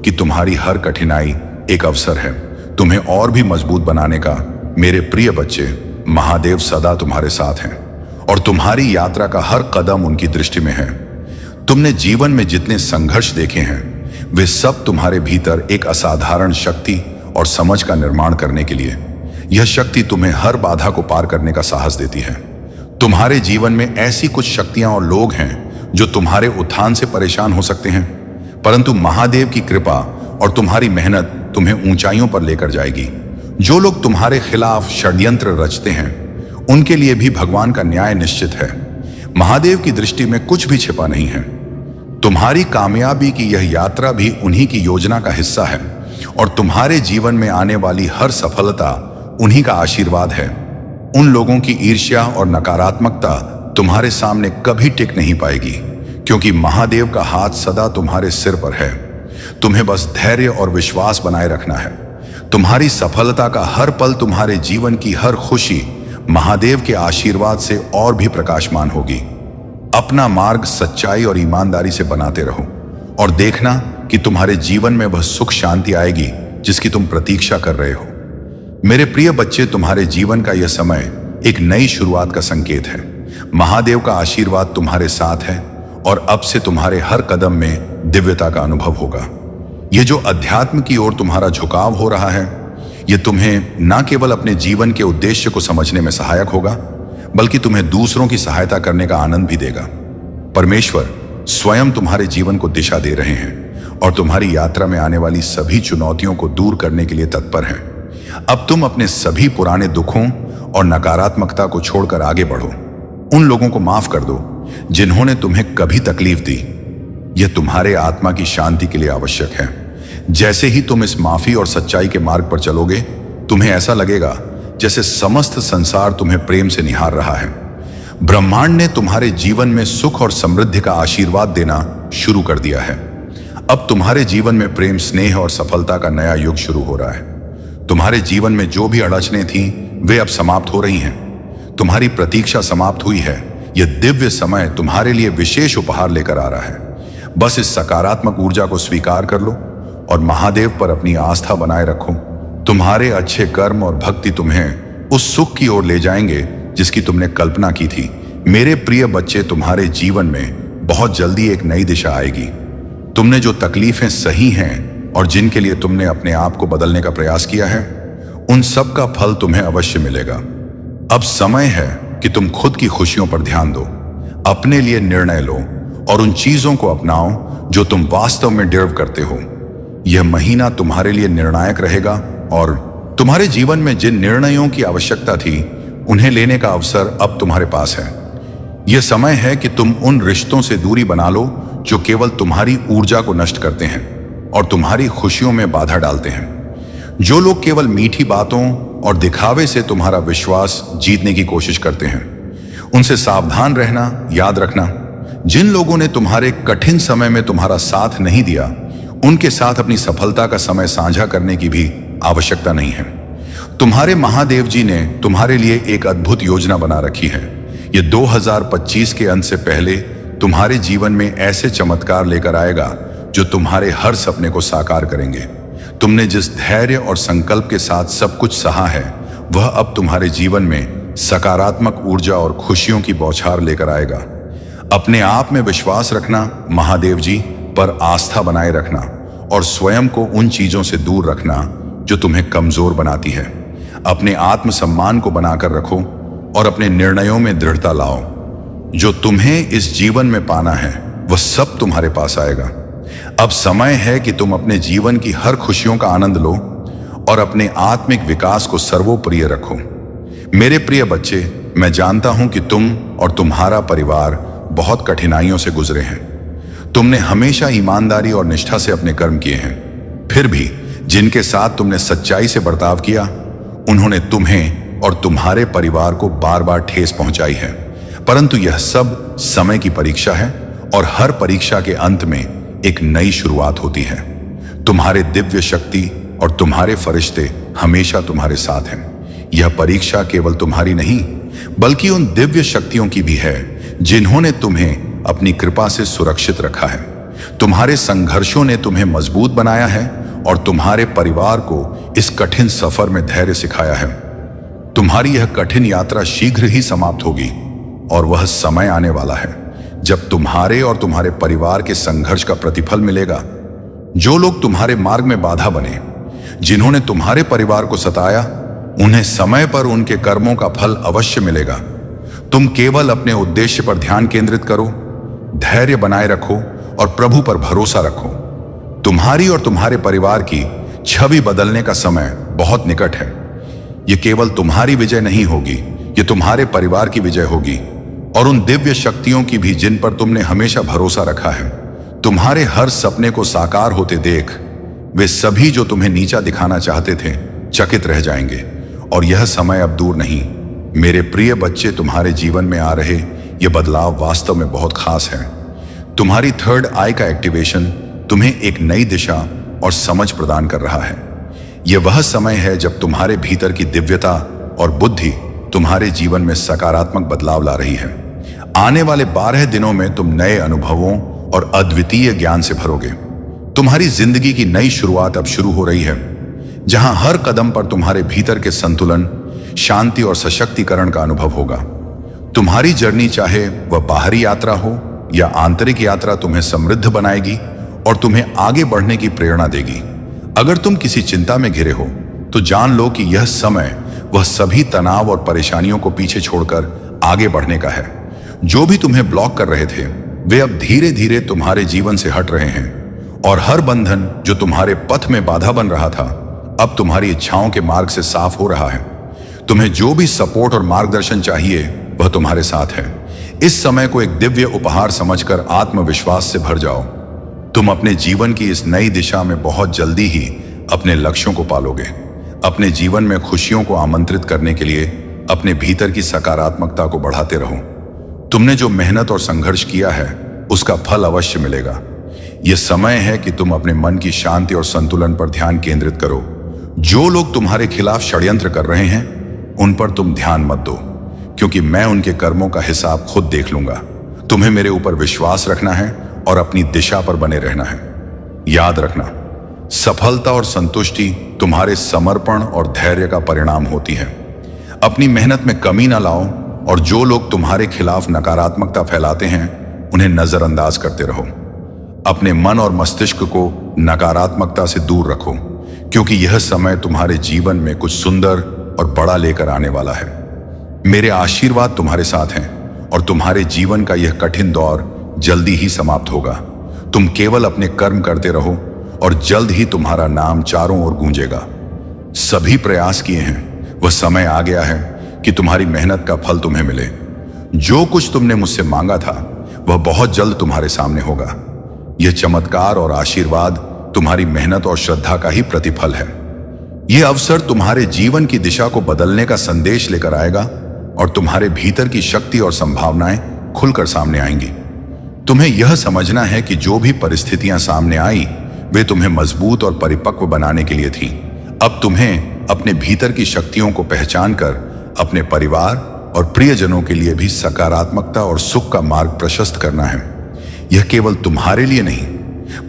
A: कि तुम्हारी हर कठिनाई एक अवसर है तुम्हें और भी मजबूत बनाने का। मेरे प्रिय बच्चे, महादेव सदा तुम्हारे साथ हैं और तुम्हारी यात्रा का हर कदम उनकी दृष्टि में है। तुमने जीवन में जितने संघर्ष देखे हैं वे सब तुम्हारे भीतर एक असाधारण शक्ति और समझ का निर्माण करने के लिए। यह शक्ति तुम्हें हर बाधा को पार करने का साहस देती है। तुम्हारे जीवन में ऐसी कुछ शक्तियां और लोग हैं जो तुम्हारे उत्थान से परेशान हो सकते हैं, परंतु महादेव की कृपा और तुम्हारी मेहनत तुम्हें ऊंचाइयों पर लेकर जाएगी। जो लोग तुम्हारे खिलाफ षड्यंत्र रचते हैं उनके लिए भी भगवान का न्याय निश्चित है। महादेव की दृष्टि में कुछ भी छिपा नहीं है। तुम्हारी कामयाबी की यह यात्रा भी उन्हीं की योजना का हिस्सा है और तुम्हारे जीवन में आने वाली हर सफलता उन्हीं का आशीर्वाद है। उन लोगों की ईर्ष्या और नकारात्मकता तुम्हारे सामने कभी टिक नहीं पाएगी, क्योंकि महादेव का हाथ सदा तुम्हारे सिर पर है। तुम्हें बस धैर्य और विश्वास बनाए रखना है। तुम्हारी सफलता का हर पल, तुम्हारे जीवन की हर खुशी महादेव के आशीर्वाद से और भी प्रकाशमान होगी। अपना मार्ग सच्चाई और ईमानदारी से बनाते रहो और देखना कि तुम्हारे जीवन में वह सुख शांति आएगी जिसकी तुम प्रतीक्षा कर रहे हो। मेरे प्रिय बच्चे, तुम्हारे जीवन का यह समय एक नई शुरुआत का संकेत है। महादेव का आशीर्वाद तुम्हारे साथ है और अब से तुम्हारे हर कदम में दिव्यता का अनुभव होगा। यह जो अध्यात्म की ओर तुम्हारा झुकाव हो रहा है, यह तुम्हें न केवल अपने जीवन के उद्देश्य को समझने में सहायक होगा, बल्कि तुम्हें दूसरों की सहायता करने का आनंद भी देगा। परमेश्वर स्वयं तुम्हारे जीवन को दिशा दे रहे हैं और तुम्हारी यात्रा में आने वाली सभी चुनौतियों को दूर करने के लिए तत्पर हैं। अब तुम अपने सभी पुराने दुखों और नकारात्मकता को छोड़कर आगे बढ़ो। उन लोगों को माफ कर दो जिन्होंने तुम्हें कभी तकलीफ दी। यह तुम्हारे आत्मा की शांति के लिए आवश्यक है। जैसे ही तुम इस माफी और सच्चाई के मार्ग पर चलोगे, तुम्हें ऐसा लगेगा जैसे समस्त संसार तुम्हें प्रेम से निहार रहा है। ब्रह्मांड ने तुम्हारे जीवन में सुख और समृद्धि का आशीर्वाद देना शुरू कर दिया है। अब तुम्हारे जीवन में प्रेम, स्नेह और सफलता का नया युग शुरू हो रहा है। तुम्हारे जीवन में जो भी अड़चनें थीं, वे अब समाप्त हो रही हैं। तुम्हारी प्रतीक्षा समाप्त हुई है। यह दिव्य समय तुम्हारे लिए विशेष उपहार लेकर आ रहा है। बस इस सकारात्मक ऊर्जा को स्वीकार कर लो और महादेव पर अपनी आस्था बनाए रखो। तुम्हारे अच्छे कर्म और भक्ति तुम्हें उस सुख की ओर ले जाएंगे जिसकी तुमने कल्पना की थी। मेरे प्रिय बच्चे, तुम्हारे जीवन में बहुत जल्दी एक नई दिशा आएगी। तुमने जो तकलीफें सही हैं और जिनके लिए तुमने अपने आप को बदलने का प्रयास किया है, उन सब का फल तुम्हें अवश्य मिलेगा। अब समय है कि तुम खुद की खुशियों पर ध्यान दो, अपने लिए निर्णय लो और उन चीजों को अपनाओ जो तुम वास्तव में डिजर्व करते हो। यह महीना तुम्हारे लिए निर्णायक रहेगा और तुम्हारे जीवन में जिन निर्णयों की आवश्यकता थी, उन्हें लेने का अवसर अब तुम्हारे पास है। यह समय है कि तुम उन रिश्तों से दूरी बना लो जो केवल तुम्हारी ऊर्जा को नष्ट करते हैं और तुम्हारी खुशियों में बाधा डालते हैं। जो लोग केवल मीठी बातों और दिखावे से तुम्हारा विश्वास जीतने की कोशिश करते हैं, उनसे सावधान रहना। याद रखना, जिन लोगों ने तुम्हारे कठिन समय में तुम्हारा साथ नहीं दिया, उनके साथ अपनी सफलता का समय साझा करने की भी आवश्यकता नहीं है। तुम्हारे महादेव जी ने तुम्हारे लिए एक अद्भुत योजना बना रखी है। यह 2025 के अंत से पहले तुम्हारे जीवन में ऐसे चमत्कार लेकर आएगा जो तुम्हारे हर सपने को साकार करेंगे। तुमने जिस धैर्य और संकल्प के साथ सब कुछ सहा है, वह अब तुम्हारे जीवन में सकारात्मक ऊर्जा और खुशियों की बौछार लेकर आएगा। अपने आप में विश्वास रखना, महादेव जी पर आस्था बनाए रखना और स्वयं को उन चीजों से दूर रखना जो तुम्हें कमजोर बनाती है। अपने आत्मसम्मान को बनाकर रखो और अपने निर्णयों में दृढ़ता लाओ। जो तुम्हें इस जीवन में पाना है, वह सब तुम्हारे पास आएगा। अब समय है कि तुम अपने जीवन की हर खुशियों का आनंद लो और अपने आत्मिक विकास को सर्वोपरि रखो। मेरे प्रिय बच्चे, मैं जानता हूं कि तुम और तुम्हारा परिवार बहुत कठिनाइयों से गुजरे हैं। तुमने हमेशा ईमानदारी और निष्ठा से अपने कर्म किए हैं। फिर भी जिनके साथ तुमने सच्चाई से बर्ताव किया, उन्होंने तुम्हें और तुम्हारे परिवार को बार बार ठेस पहुंचाई है। परंतु यह सब समय की परीक्षा है और हर परीक्षा के अंत में एक नई शुरुआत होती है। तुम्हारे दिव्य शक्ति और तुम्हारे फरिश्ते हमेशा तुम्हारे साथ हैं। यह परीक्षा केवल तुम्हारी नहीं, बल्कि उन दिव्य शक्तियों की भी है जिन्होंने तुम्हें अपनी कृपा से सुरक्षित रखा है। तुम्हारे संघर्षों ने तुम्हें मजबूत बनाया है और तुम्हारे परिवार को इस कठिन सफर में धैर्य सिखाया है। तुम्हारी यह कठिन यात्रा शीघ्र ही समाप्त होगी और वह समय आने वाला है जब तुम्हारे और तुम्हारे परिवार के संघर्ष का प्रतिफल मिलेगा। जो लोग तुम्हारे मार्ग में बाधा बने, जिन्होंने तुम्हारे परिवार को सताया, उन्हें समय पर उनके कर्मों का फल अवश्य मिलेगा। तुम केवल अपने उद्देश्य पर ध्यान केंद्रित करो, धैर्य बनाए रखो और प्रभु पर भरोसा रखो। तुम्हारी और तुम्हारे परिवार की छवि बदलने का समय बहुत निकट है। यह केवल तुम्हारी विजय नहीं होगी, यह तुम्हारे परिवार की विजय होगी और उन दिव्य शक्तियों की भी जिन पर तुमने हमेशा भरोसा रखा है। तुम्हारे हर सपने को साकार होते देख वे सभी जो तुम्हें नीचा दिखाना चाहते थे, चकित रह जाएंगे और यह समय अब दूर नहीं, मेरे प्रिय बच्चे, तुम्हारे जीवन में आ रहे ये बदलाव वास्तव में बहुत खास है। तुम्हारी थर्ड आई का एक्टिवेशन तुम्हें एक नई दिशा और समझ प्रदान कर रहा है। यह वह समय है जब तुम्हारे भीतर की दिव्यता और बुद्धि तुम्हारे जीवन में सकारात्मक बदलाव ला रही है। आने वाले 12 दिनों में तुम नए अनुभवों और अद्वितीय ज्ञान से भरोगे। तुम्हारी जिंदगी की नई शुरुआत अब शुरू हो रही है, जहां हर कदम पर तुम्हारे भीतर के संतुलन, शांति और सशक्तिकरण का अनुभव होगा। तुम्हारी जर्नी, चाहे वह बाहरी यात्रा हो या आंतरिक यात्रा, तुम्हें समृद्ध बनाएगी और तुम्हें आगे बढ़ने की प्रेरणा देगी। अगर तुम किसी चिंता में घिरे हो तो जान लो कि यह समय वह सभी तनाव और परेशानियों को पीछे छोड़कर आगे बढ़ने का है। जो भी तुम्हें ब्लॉक कर रहे थे वे अब धीरे धीरे तुम्हारे जीवन से हट रहे हैं और हर बंधन जो तुम्हारे पथ में बाधा बन रहा था अब तुम्हारी इच्छाओं के मार्ग से साफ हो रहा है। तुम्हें जो भी सपोर्ट और मार्गदर्शन चाहिए वह तुम्हारे साथ है। इस समय को एक दिव्य उपहार समझकर आत्मविश्वास से भर जाओ। तुम अपने जीवन की इस नई दिशा में बहुत जल्दी ही अपने लक्ष्यों को पालोगे। अपने जीवन में खुशियों को आमंत्रित करने के लिए अपने भीतर की सकारात्मकता को बढ़ाते रहो। तुमने जो मेहनत और संघर्ष किया है उसका फल अवश्य मिलेगा। यह समय है कि तुम अपने मन की शांति और संतुलन पर ध्यान केंद्रित करो। जो लोग तुम्हारे खिलाफ षड्यंत्र कर रहे हैं उन पर तुम ध्यान मत दो, क्योंकि मैं उनके कर्मों का हिसाब खुद देख लूंगा। तुम्हें मेरे ऊपर विश्वास रखना है और अपनी दिशा पर बने रहना है। याद रखना, सफलता और संतुष्टि तुम्हारे समर्पण और धैर्य का परिणाम होती है। अपनी मेहनत में कमी ना लाओ और जो लोग तुम्हारे खिलाफ नकारात्मकता फैलाते हैं उन्हें नजरअंदाज करते रहो। अपने मन और मस्तिष्क को नकारात्मकता से दूर रखो, क्योंकि यह समय तुम्हारे जीवन में कुछ सुंदर और बड़ा लेकर आने वाला है। मेरे आशीर्वाद तुम्हारे साथ हैं और तुम्हारे जीवन का यह कठिन दौर जल्दी ही समाप्त होगा। तुम केवल अपने कर्म करते रहो और जल्द ही तुम्हारा नाम चारों ओर गूंजेगा। सभी प्रयास किए हैं, वह समय आ गया है कि तुम्हारी मेहनत का फल तुम्हें मिले। जो कुछ तुमने मुझसे मांगा था वह बहुत जल्द तुम्हारे सामने होगा। यह चमत्कार और आशीर्वाद तुम्हारी मेहनत और श्रद्धा का ही प्रतिफल है। यह अवसर तुम्हारे जीवन की दिशा को बदलने का संदेश लेकर आएगा और तुम्हारे भीतर की शक्ति और संभावनाएं खुलकर सामने आएंगी। तुम्हें यह समझना है कि जो भी परिस्थितियां सामने आई वे तुम्हें मजबूत और परिपक्व बनाने के लिए थी। अब तुम्हें अपने भीतर की शक्तियों को पहचान कर अपने परिवार और प्रियजनों के लिए भी सकारात्मकता और सुख का मार्ग प्रशस्त करना है। यह केवल तुम्हारे लिए नहीं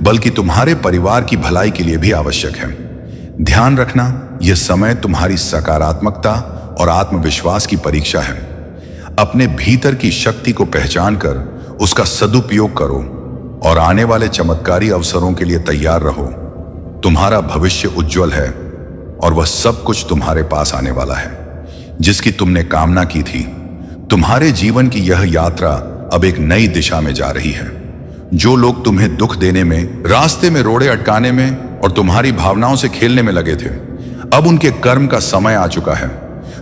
A: बल्कि तुम्हारे परिवार की भलाई के लिए भी आवश्यक है। ध्यान रखना, यह समय तुम्हारी सकारात्मकता और आत्मविश्वास की परीक्षा है। अपने भीतर की शक्ति को पहचान कर उसका सदुपयोग करो और आने वाले चमत्कारी अवसरों के लिए तैयार रहो। तुम्हारा भविष्य उज्जवल है और वह सब कुछ तुम्हारे पास आने वाला है जिसकी तुमने कामना की थी। तुम्हारे जीवन की यह यात्रा अब एक नई दिशा में जा रही है। जो लोग तुम्हें दुख देने में, रास्ते में रोड़े अटकाने में और तुम्हारी भावनाओं से खेलने में लगे थे, अब उनके कर्म का समय आ चुका है।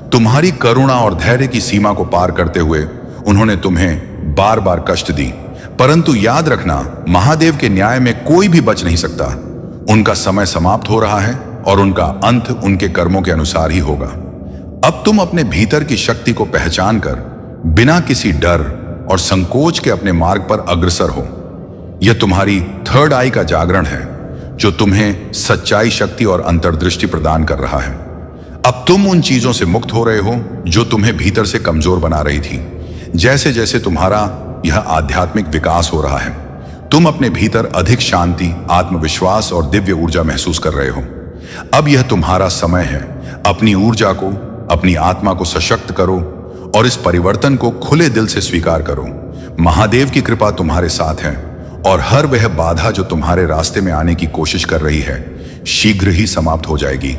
A: तुम्हारी करुणा और धैर्य की सीमा को पार करते हुए उन्होंने तुम्हें बार बार कष्ट दी, परंतु याद रखना, महादेव के न्याय में कोई भी बच नहीं सकता। उनका समय समाप्त हो रहा है और उनका अंत उनके कर्मों के अनुसार ही होगा। अब तुम अपने भीतर की शक्ति को पहचान कर बिना किसी डर और संकोच के अपने मार्ग पर अग्रसर हो। यह तुम्हारी थर्ड आई का जागरण है जो तुम्हें सच्चाई, शक्ति और अंतर्दृष्टि प्रदान कर रहा है। अब तुम उन चीजों से मुक्त हो रहे हो जो तुम्हें भीतर से कमजोर बना रही थी। जैसे जैसे तुम्हारा यह आध्यात्मिक विकास हो रहा है, तुम अपने भीतर अधिक शांति, आत्मविश्वास और दिव्य ऊर्जा महसूस कर रहे हो। अब यह तुम्हारा समय है। अपनी ऊर्जा को, अपनी आत्मा को सशक्त करो और इस परिवर्तन को खुले दिल से स्वीकार करो। महादेव की कृपा तुम्हारे साथ है और हर वह बाधा जो तुम्हारे रास्ते में आने की कोशिश कर रही है शीघ्र ही समाप्त हो जाएगी।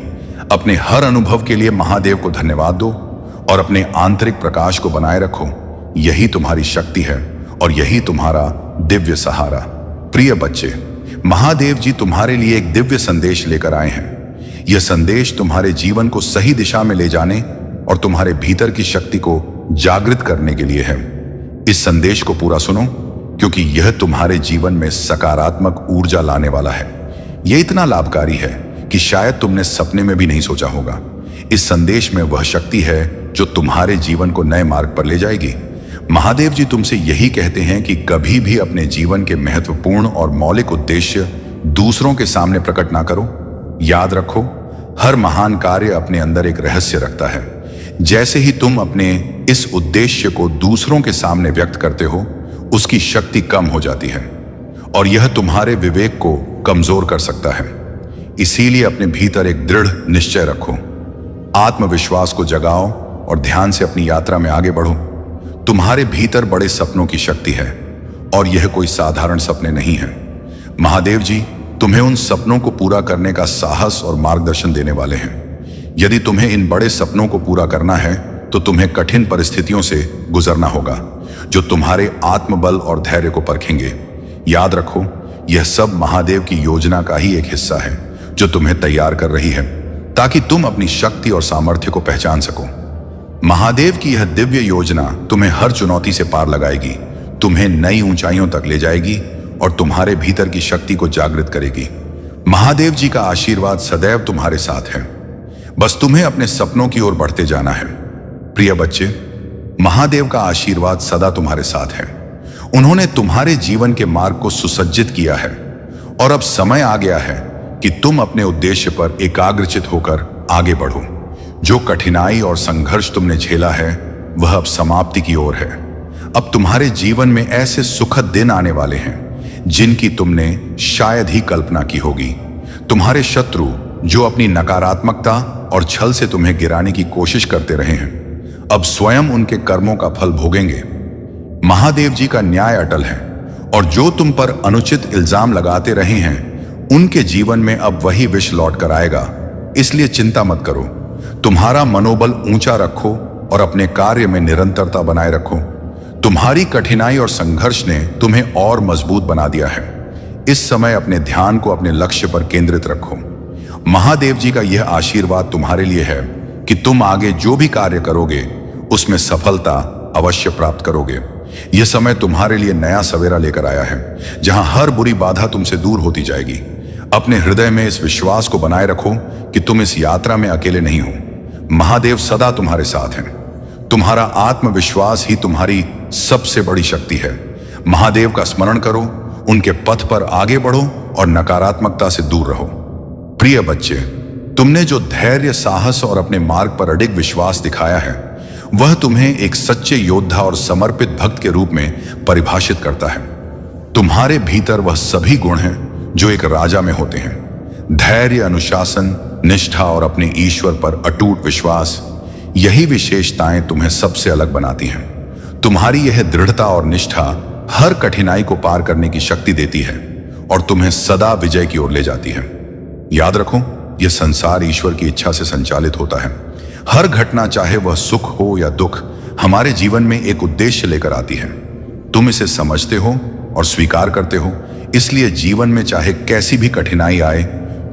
A: अपने हर अनुभव के लिए महादेव को धन्यवाद दो और अपने आंतरिक प्रकाश को बनाए रखो। यही तुम्हारी शक्ति है और यही तुम्हारा दिव्य सहारा। प्रिय बच्चे, महादेव जी तुम्हारे लिए एक दिव्य संदेश लेकर आए हैं। यह संदेश तुम्हारे जीवन को सही दिशा में ले जाने और तुम्हारे भीतर की शक्ति को जागृत करने के लिए है। इस संदेश को पूरा सुनो, क्योंकि यह तुम्हारे जीवन में सकारात्मक ऊर्जा लाने वाला है। यह इतना लाभकारी है कि शायद तुमने सपने में भी नहीं सोचा होगा। इस संदेश में वह शक्ति है जो तुम्हारे जीवन को नए मार्ग पर ले जाएगी। महादेव जी तुमसे यही कहते हैं कि कभी भी अपने जीवन के महत्वपूर्ण और मौलिक उद्देश्य दूसरों के सामने प्रकट ना करो। याद रखो, हर महान कार्य अपने अंदर एक रहस्य रखता है। जैसे ही तुम अपने इस उद्देश्य को दूसरों के सामने व्यक्त करते हो, उसकी शक्ति कम हो जाती है और यह तुम्हारे विवेक को कमजोर कर सकता है। इसीलिए अपने भीतर एक दृढ़ निश्चय रखो, आत्मविश्वास को जगाओ और ध्यान से अपनी यात्रा में आगे बढ़ो। तुम्हारे भीतर बड़े सपनों की शक्ति है और यह कोई साधारण सपने नहीं है। महादेव जी तुम्हें उन सपनों को पूरा करने का साहस और मार्गदर्शन देने वाले हैं। यदि तुम्हें इन बड़े सपनों को पूरा करना है तो तुम्हें कठिन परिस्थितियों से गुजरना होगा जो तुम्हारे आत्मबल और धैर्य को परखेंगे। याद रखो, यह सब महादेव की योजना का ही एक हिस्सा है जो तुम्हें तैयार कर रही है ताकि तुम अपनी शक्ति और सामर्थ्य को पहचान सको। महादेव की यह दिव्य योजना तुम्हें हर चुनौती से पार लगाएगी, तुम्हें नई ऊंचाइयों तक ले जाएगी और तुम्हारे भीतर की शक्ति को जागृत करेगी। महादेव जी का आशीर्वाद सदैव तुम्हारे साथ है, बस तुम्हें अपने सपनों की ओर बढ़ते जाना है। प्रिय बच्चे, महादेव का आशीर्वाद सदा तुम्हारे साथ है। उन्होंने तुम्हारे जीवन के मार्ग को सुसज्जित किया है और अब समय आ गया है कि तुम अपने उद्देश्य पर एकाग्रचित होकर आगे बढ़ो। जो कठिनाई और संघर्ष तुमने झेला है वह अब समाप्ति की ओर है। अब तुम्हारे जीवन में ऐसे सुखद दिन आने वाले हैं जिनकी तुमने शायद ही कल्पना की होगी। तुम्हारे शत्रु जो अपनी नकारात्मकता और छल से तुम्हें गिराने की कोशिश करते रहे हैं, अब स्वयं उनके कर्मों का फल भोगेंगे। महादेव जी का न्याय अटल है और जो तुम पर अनुचित इल्जाम लगाते रहे हैं उनके जीवन में अब वही विष लौट कर आएगा। इसलिए चिंता मत करो, तुम्हारा मनोबल ऊंचा रखो और अपने कार्य में निरंतरता बनाए रखो। तुम्हारी कठिनाई और संघर्ष ने तुम्हें और मजबूत बना दिया है। इस समय अपने ध्यान को अपने लक्ष्य पर केंद्रित रखो। महादेव जी का यह आशीर्वाद तुम्हारे लिए है कि तुम आगे जो भी कार्य करोगे उसमें सफलता अवश्य प्राप्त करोगे। यह समय तुम्हारे लिए नया सवेरा लेकर आया है जहां हर बुरी बाधा तुमसे दूर होती जाएगी। अपने हृदय में इस विश्वास को बनाए रखो कि तुम इस यात्रा में अकेले नहीं हो। महादेव सदा तुम्हारे साथ हैं। तुम्हारा आत्मविश्वास ही तुम्हारी सबसे बड़ी शक्ति है। महादेव का स्मरण करो, उनके पथ पर आगे बढ़ो और नकारात्मकता से दूर रहो। प्रिय बच्चे, तुमने जो धैर्य, साहस और अपने मार्ग पर अडिग विश्वास दिखाया है वह तुम्हें एक सच्चे योद्धा और समर्पित भक्त के रूप में परिभाषित करता है। तुम्हारे भीतर वह सभी गुण हैं जो एक राजा में होते हैं। धैर्य, अनुशासन, निष्ठा और अपने ईश्वर पर अटूट विश्वास, यही विशेषताएं तुम्हें सबसे अलग बनाती हैं। तुम्हारी यह दृढ़ता और निष्ठा हर कठिनाई को पार करने की शक्ति देती है और तुम्हें सदा विजय की ओर ले जाती है। याद रखो, यह संसार ईश्वर की इच्छा से संचालित होता है। हर घटना, चाहे वह सुख हो या दुख, हमारे जीवन में एक उद्देश्य लेकर आती है। तुम इसे समझते हो और स्वीकार करते हो, इसलिए जीवन में चाहे कैसी भी कठिनाई आए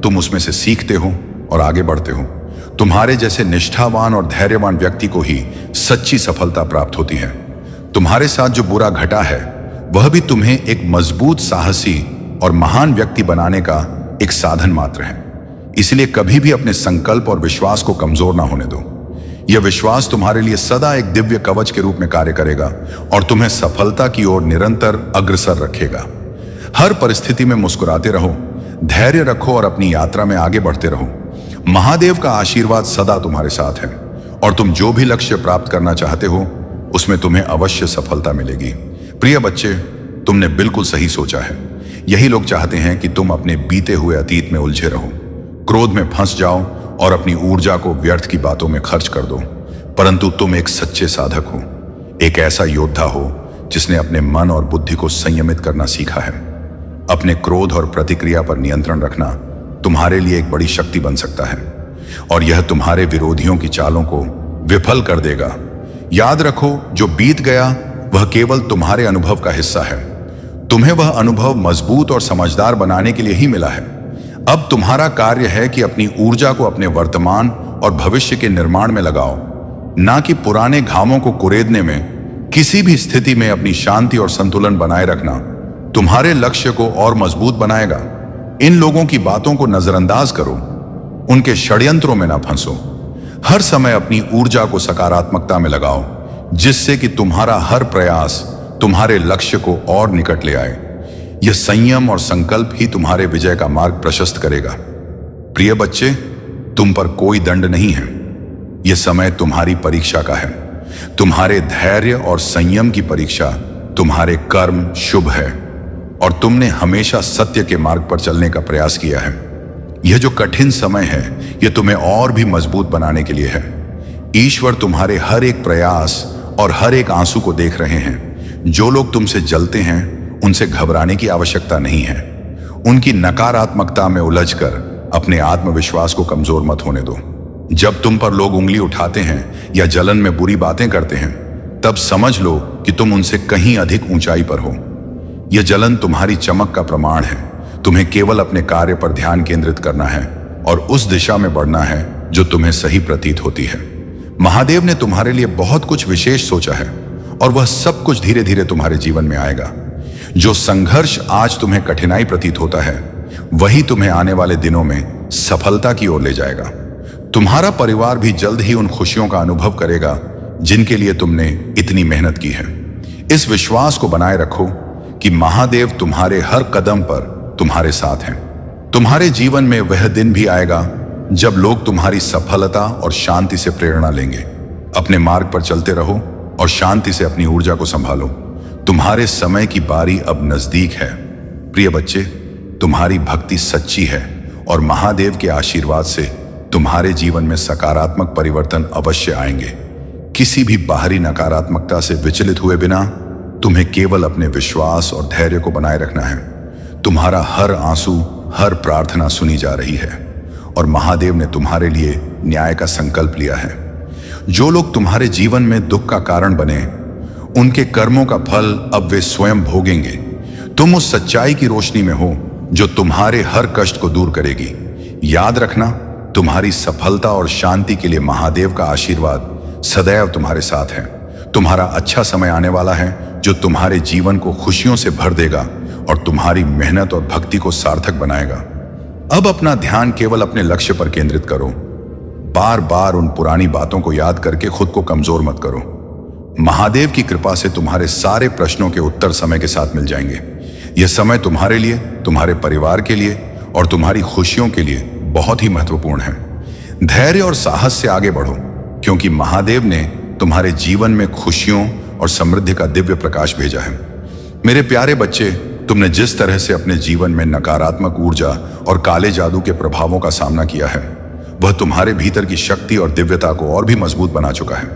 A: तुम उसमें से सीखते हो और आगे बढ़ते हो। तुम्हारे जैसे निष्ठावान और धैर्यवान व्यक्ति को ही सच्ची सफलता प्राप्त होती है। तुम्हारे साथ जो बुरा घटा है वह भी तुम्हें एक मजबूत, साहसी और महान व्यक्ति बनाने का एक साधन मात्र है। इसलिए कभी भी अपने संकल्प और विश्वास को कमजोर ना होने दो। यह विश्वास तुम्हारे लिए सदा एक दिव्य कवच के रूप में कार्य करेगा और तुम्हें सफलता की ओर निरंतर अग्रसर रखेगा। हर परिस्थिति में मुस्कुराते रहो, धैर्य रखो और अपनी यात्रा में आगे बढ़ते रहो। महादेव का आशीर्वाद सदा तुम्हारे साथ है और तुम जो भी लक्ष्य प्राप्त करना चाहते हो उसमें तुम्हें अवश्य सफलता मिलेगी। प्रिय बच्चे, तुमने बिल्कुल सही सोचा है। यही लोग चाहते हैं कि तुम अपने बीते हुए अतीत में उलझे रहो, क्रोध में फंस जाओ और अपनी ऊर्जा को व्यर्थ की बातों में खर्च कर दो। परंतु तुम एक सच्चे साधक हो, एक ऐसा योद्धा हो जिसने अपने मन और बुद्धि को संयमित करना सीखा है। अपने क्रोध और प्रतिक्रिया पर नियंत्रण रखना तुम्हारे लिए एक बड़ी शक्ति बन सकता है और यह तुम्हारे विरोधियों की चालों को विफल कर देगा। याद रखो, जो बीत गया वह केवल तुम्हारे अनुभव का हिस्सा है। तुम्हें वह अनुभव मजबूत और समझदार बनाने के लिए ही मिला है। अब तुम्हारा कार्य है कि अपनी ऊर्जा को अपने वर्तमान और भविष्य के निर्माण में लगाओ, ना कि पुराने घावों को कुरेदने में। किसी भी स्थिति में अपनी शांति और संतुलन बनाए रखना तुम्हारे लक्ष्य को और मजबूत बनाएगा। इन लोगों की बातों को नजरअंदाज करो, उनके षड्यंत्रों में ना फंसो। हर समय अपनी ऊर्जा को सकारात्मकता में लगाओ, जिससे कि तुम्हारा हर प्रयास तुम्हारे लक्ष्य को और निकट ले आए। यह संयम और संकल्प ही तुम्हारे विजय का मार्ग प्रशस्त करेगा। प्रिय बच्चे, तुम पर कोई दंड नहीं है। यह समय तुम्हारी परीक्षा का है। तुम्हारे धैर्य और संयम की परीक्षा तुम्हारे कर्म शुभ है और तुमने हमेशा सत्य के मार्ग पर चलने का प्रयास किया है। यह जो कठिन समय है, यह तुम्हें और भी मजबूत बनाने के लिए है। ईश्वर तुम्हारे हर एक प्रयास और हर एक आंसू को देख रहे हैं। जो लोग तुमसे जलते हैं, उनसे घबराने की आवश्यकता नहीं है। उनकी नकारात्मकता में उलझकर अपने आत्मविश्वास को कमजोर मत होने दो। जब तुम पर लोग उंगली उठाते हैं या जलन में बुरी बातें करते हैं, तब समझ लो कि तुम उनसे कहीं अधिक ऊंचाई पर हो। यह जलन तुम्हारी चमक का प्रमाण है। तुम्हें केवल अपने कार्य पर ध्यान केंद्रित करना है और उस दिशा में बढ़ना है जो तुम्हें सही प्रतीत होती है। महादेव ने तुम्हारे लिए बहुत कुछ विशेष सोचा है और वह सब कुछ धीरे धीरे तुम्हारे जीवन में आएगा। जो संघर्ष आज तुम्हें कठिनाई प्रतीत होता है, वही तुम्हें आने वाले दिनों में सफलता की ओर ले जाएगा। तुम्हारा परिवार भी जल्द ही उन खुशियों का अनुभव करेगा जिनके लिए तुमने इतनी मेहनत की है। इस विश्वास को बनाए रखो कि महादेव तुम्हारे हर कदम पर तुम्हारे साथ हैं। तुम्हारे जीवन में वह दिन भी आएगा जब लोग तुम्हारी सफलता और शांति से प्रेरणा लेंगे। अपने मार्ग पर चलते रहो और शांति से अपनी ऊर्जा को संभालो। तुम्हारे समय की बारी अब नजदीक है। प्रिय बच्चे, तुम्हारी भक्ति सच्ची है और महादेव के आशीर्वाद से तुम्हारे जीवन में सकारात्मक परिवर्तन अवश्य आएंगे। किसी भी बाहरी नकारात्मकता से विचलित हुए बिना तुम्हें केवल अपने विश्वास और धैर्य को बनाए रखना है। तुम्हारा हर आंसू, हर प्रार्थना सुनी जा रही है और महादेव ने तुम्हारे लिए न्याय का संकल्प लिया है। जो लोग तुम्हारे जीवन में दुख का कारण बने, उनके कर्मों का फल अब वे स्वयं भोगेंगे। तुम उस सच्चाई की रोशनी में हो जो तुम्हारे हर कष्ट को दूर करेगी। याद रखना, तुम्हारी सफलता और शांति के लिए महादेव का आशीर्वाद सदैव तुम्हारे साथ है। तुम्हारा अच्छा समय आने वाला है जो तुम्हारे जीवन को खुशियों से भर देगा और तुम्हारी मेहनत और भक्ति को सार्थक बनाएगा। अब अपना ध्यान केवल अपने लक्ष्य पर केंद्रित करो। बार बार उन पुरानी बातों को याद करके खुद को कमजोर मत करो। महादेव की कृपा से तुम्हारे सारे प्रश्नों के उत्तर समय के साथ मिल जाएंगे। यह समय तुम्हारे लिए, तुम्हारे परिवार के लिए और तुम्हारी खुशियों के लिए बहुत ही महत्वपूर्ण है। धैर्य और साहस से आगे बढ़ो, क्योंकि महादेव ने तुम्हारे जीवन में खुशियों और समृद्धि का दिव्य प्रकाश भेजा है। मेरे प्यारे बच्चे, तुमने जिस तरह से अपने जीवन में नकारात्मक ऊर्जा और काले जादू के प्रभावों का सामना किया है, वह तुम्हारे भीतर की शक्ति और दिव्यता को और भी मजबूत बना चुका है।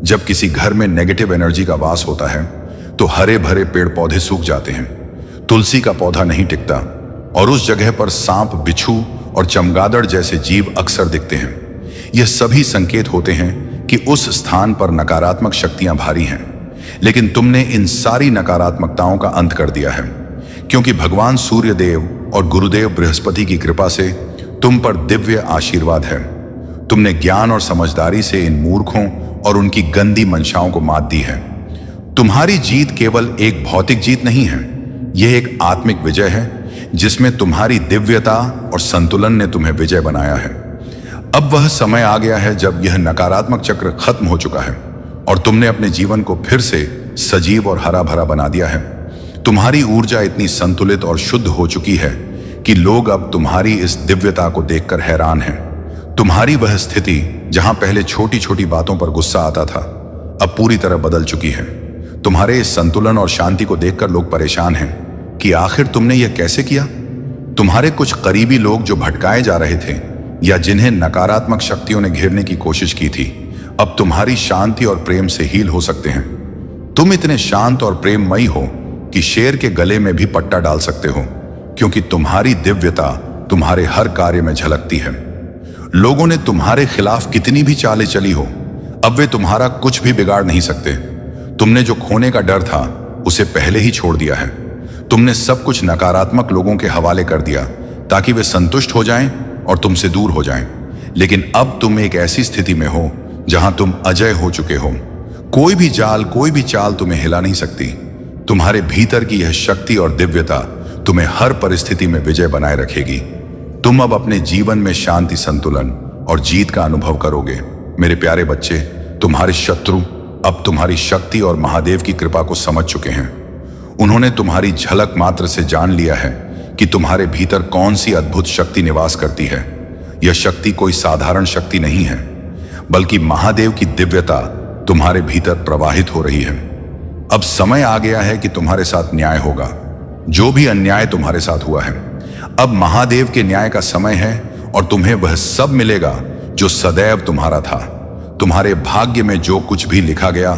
A: जब किसी घर में नेगेटिव एनर्जी का वास होता है, तो हरे भरे पेड़ पौधे सूख जाते हैं, तुलसी का पौधा नहीं टिकता और उस जगह पर सांप, बिच्छू और चमगादड़ जैसे जीव अक्सर दिखते हैं। यह सभी संकेत होते हैं कि उस स्थान पर नकारात्मक शक्तियां भारी हैं। लेकिन तुमने इन सारी नकारात्मकताओं का अंत कर दिया है, क्योंकि भगवान सूर्य देव और गुरुदेव बृहस्पति की कृपा से तुम पर दिव्य आशीर्वाद है। तुमने ज्ञान और समझदारी से इन मूर्खों और उनकी गंदी मंशाओं को मात दी है। तुम्हारी जीत केवल एक भौतिक जीत नहीं है, यह एक आत्मिक विजय है जिसमें तुम्हारी दिव्यता और संतुलन ने तुम्हें विजय बनाया है। अब वह समय आ गया है जब यह नकारात्मक चक्र खत्म हो चुका है और तुमने अपने जीवन को फिर से सजीव और हरा भरा बना दिया है। तुम्हारी ऊर्जा इतनी संतुलित और शुद्ध हो चुकी है कि लोग अब तुम्हारी इस दिव्यता को देखकर हैरान हैं। तुम्हारी वह स्थिति जहां पहले छोटी छोटी बातों पर गुस्सा आता था, अब पूरी तरह बदल चुकी है। तुम्हारे इस संतुलन और शांति को देखकर लोग परेशान हैं कि आखिर तुमने यह कैसे किया। तुम्हारे कुछ करीबी लोग जो भटकाए जा रहे थे या जिन्हें नकारात्मक शक्तियों ने घेरने की कोशिश की थी, अब तुम्हारी शांति और प्रेम से हील हो सकते हैं। तुम इतने शांत और प्रेममयी हो कि शेर के गले में भी पट्टा डाल सकते हो, क्योंकि तुम्हारी दिव्यता तुम्हारे हर कार्य में झलकती है। लोगों ने तुम्हारे खिलाफ कितनी भी चालें चली हो, अब वे तुम्हारा कुछ भी बिगाड़ नहीं सकते। तुमने जो खोने का डर था, उसे पहले ही छोड़ दिया है। तुमने सब कुछ नकारात्मक लोगों के हवाले कर दिया ताकि वे संतुष्ट हो जाएं और तुमसे दूर हो जाएं। लेकिन अब तुम एक ऐसी स्थिति में हो जहां तुम अजय हो चुके हो। कोई भी जाल, कोई भी चाल तुम्हें हिला नहीं सकती। तुम्हारे भीतर की यह शक्ति और दिव्यता तुम्हें हर परिस्थिति में विजय बनाए रखेगी। तुम अब अपने जीवन में शांति, संतुलन और जीत का अनुभव करोगे। मेरे प्यारे बच्चे, तुम्हारे शत्रु अब तुम्हारी शक्ति और महादेव की कृपा को समझ चुके हैं। उन्होंने तुम्हारी झलक मात्र से जान लिया है कि तुम्हारे भीतर कौन सी अद्भुत शक्ति निवास करती है। यह शक्ति कोई साधारण शक्ति नहीं है, बल्कि महादेव की दिव्यता तुम्हारे भीतर प्रवाहित हो रही है। अब समय आ गया है कि तुम्हारे साथ न्याय होगा। जो भी अन्याय तुम्हारे साथ हुआ है, अब महादेव के न्याय का समय है और तुम्हें वह सब मिलेगा जो सदैव तुम्हारा था। तुम्हारे भाग्य में जो कुछ भी लिखा गया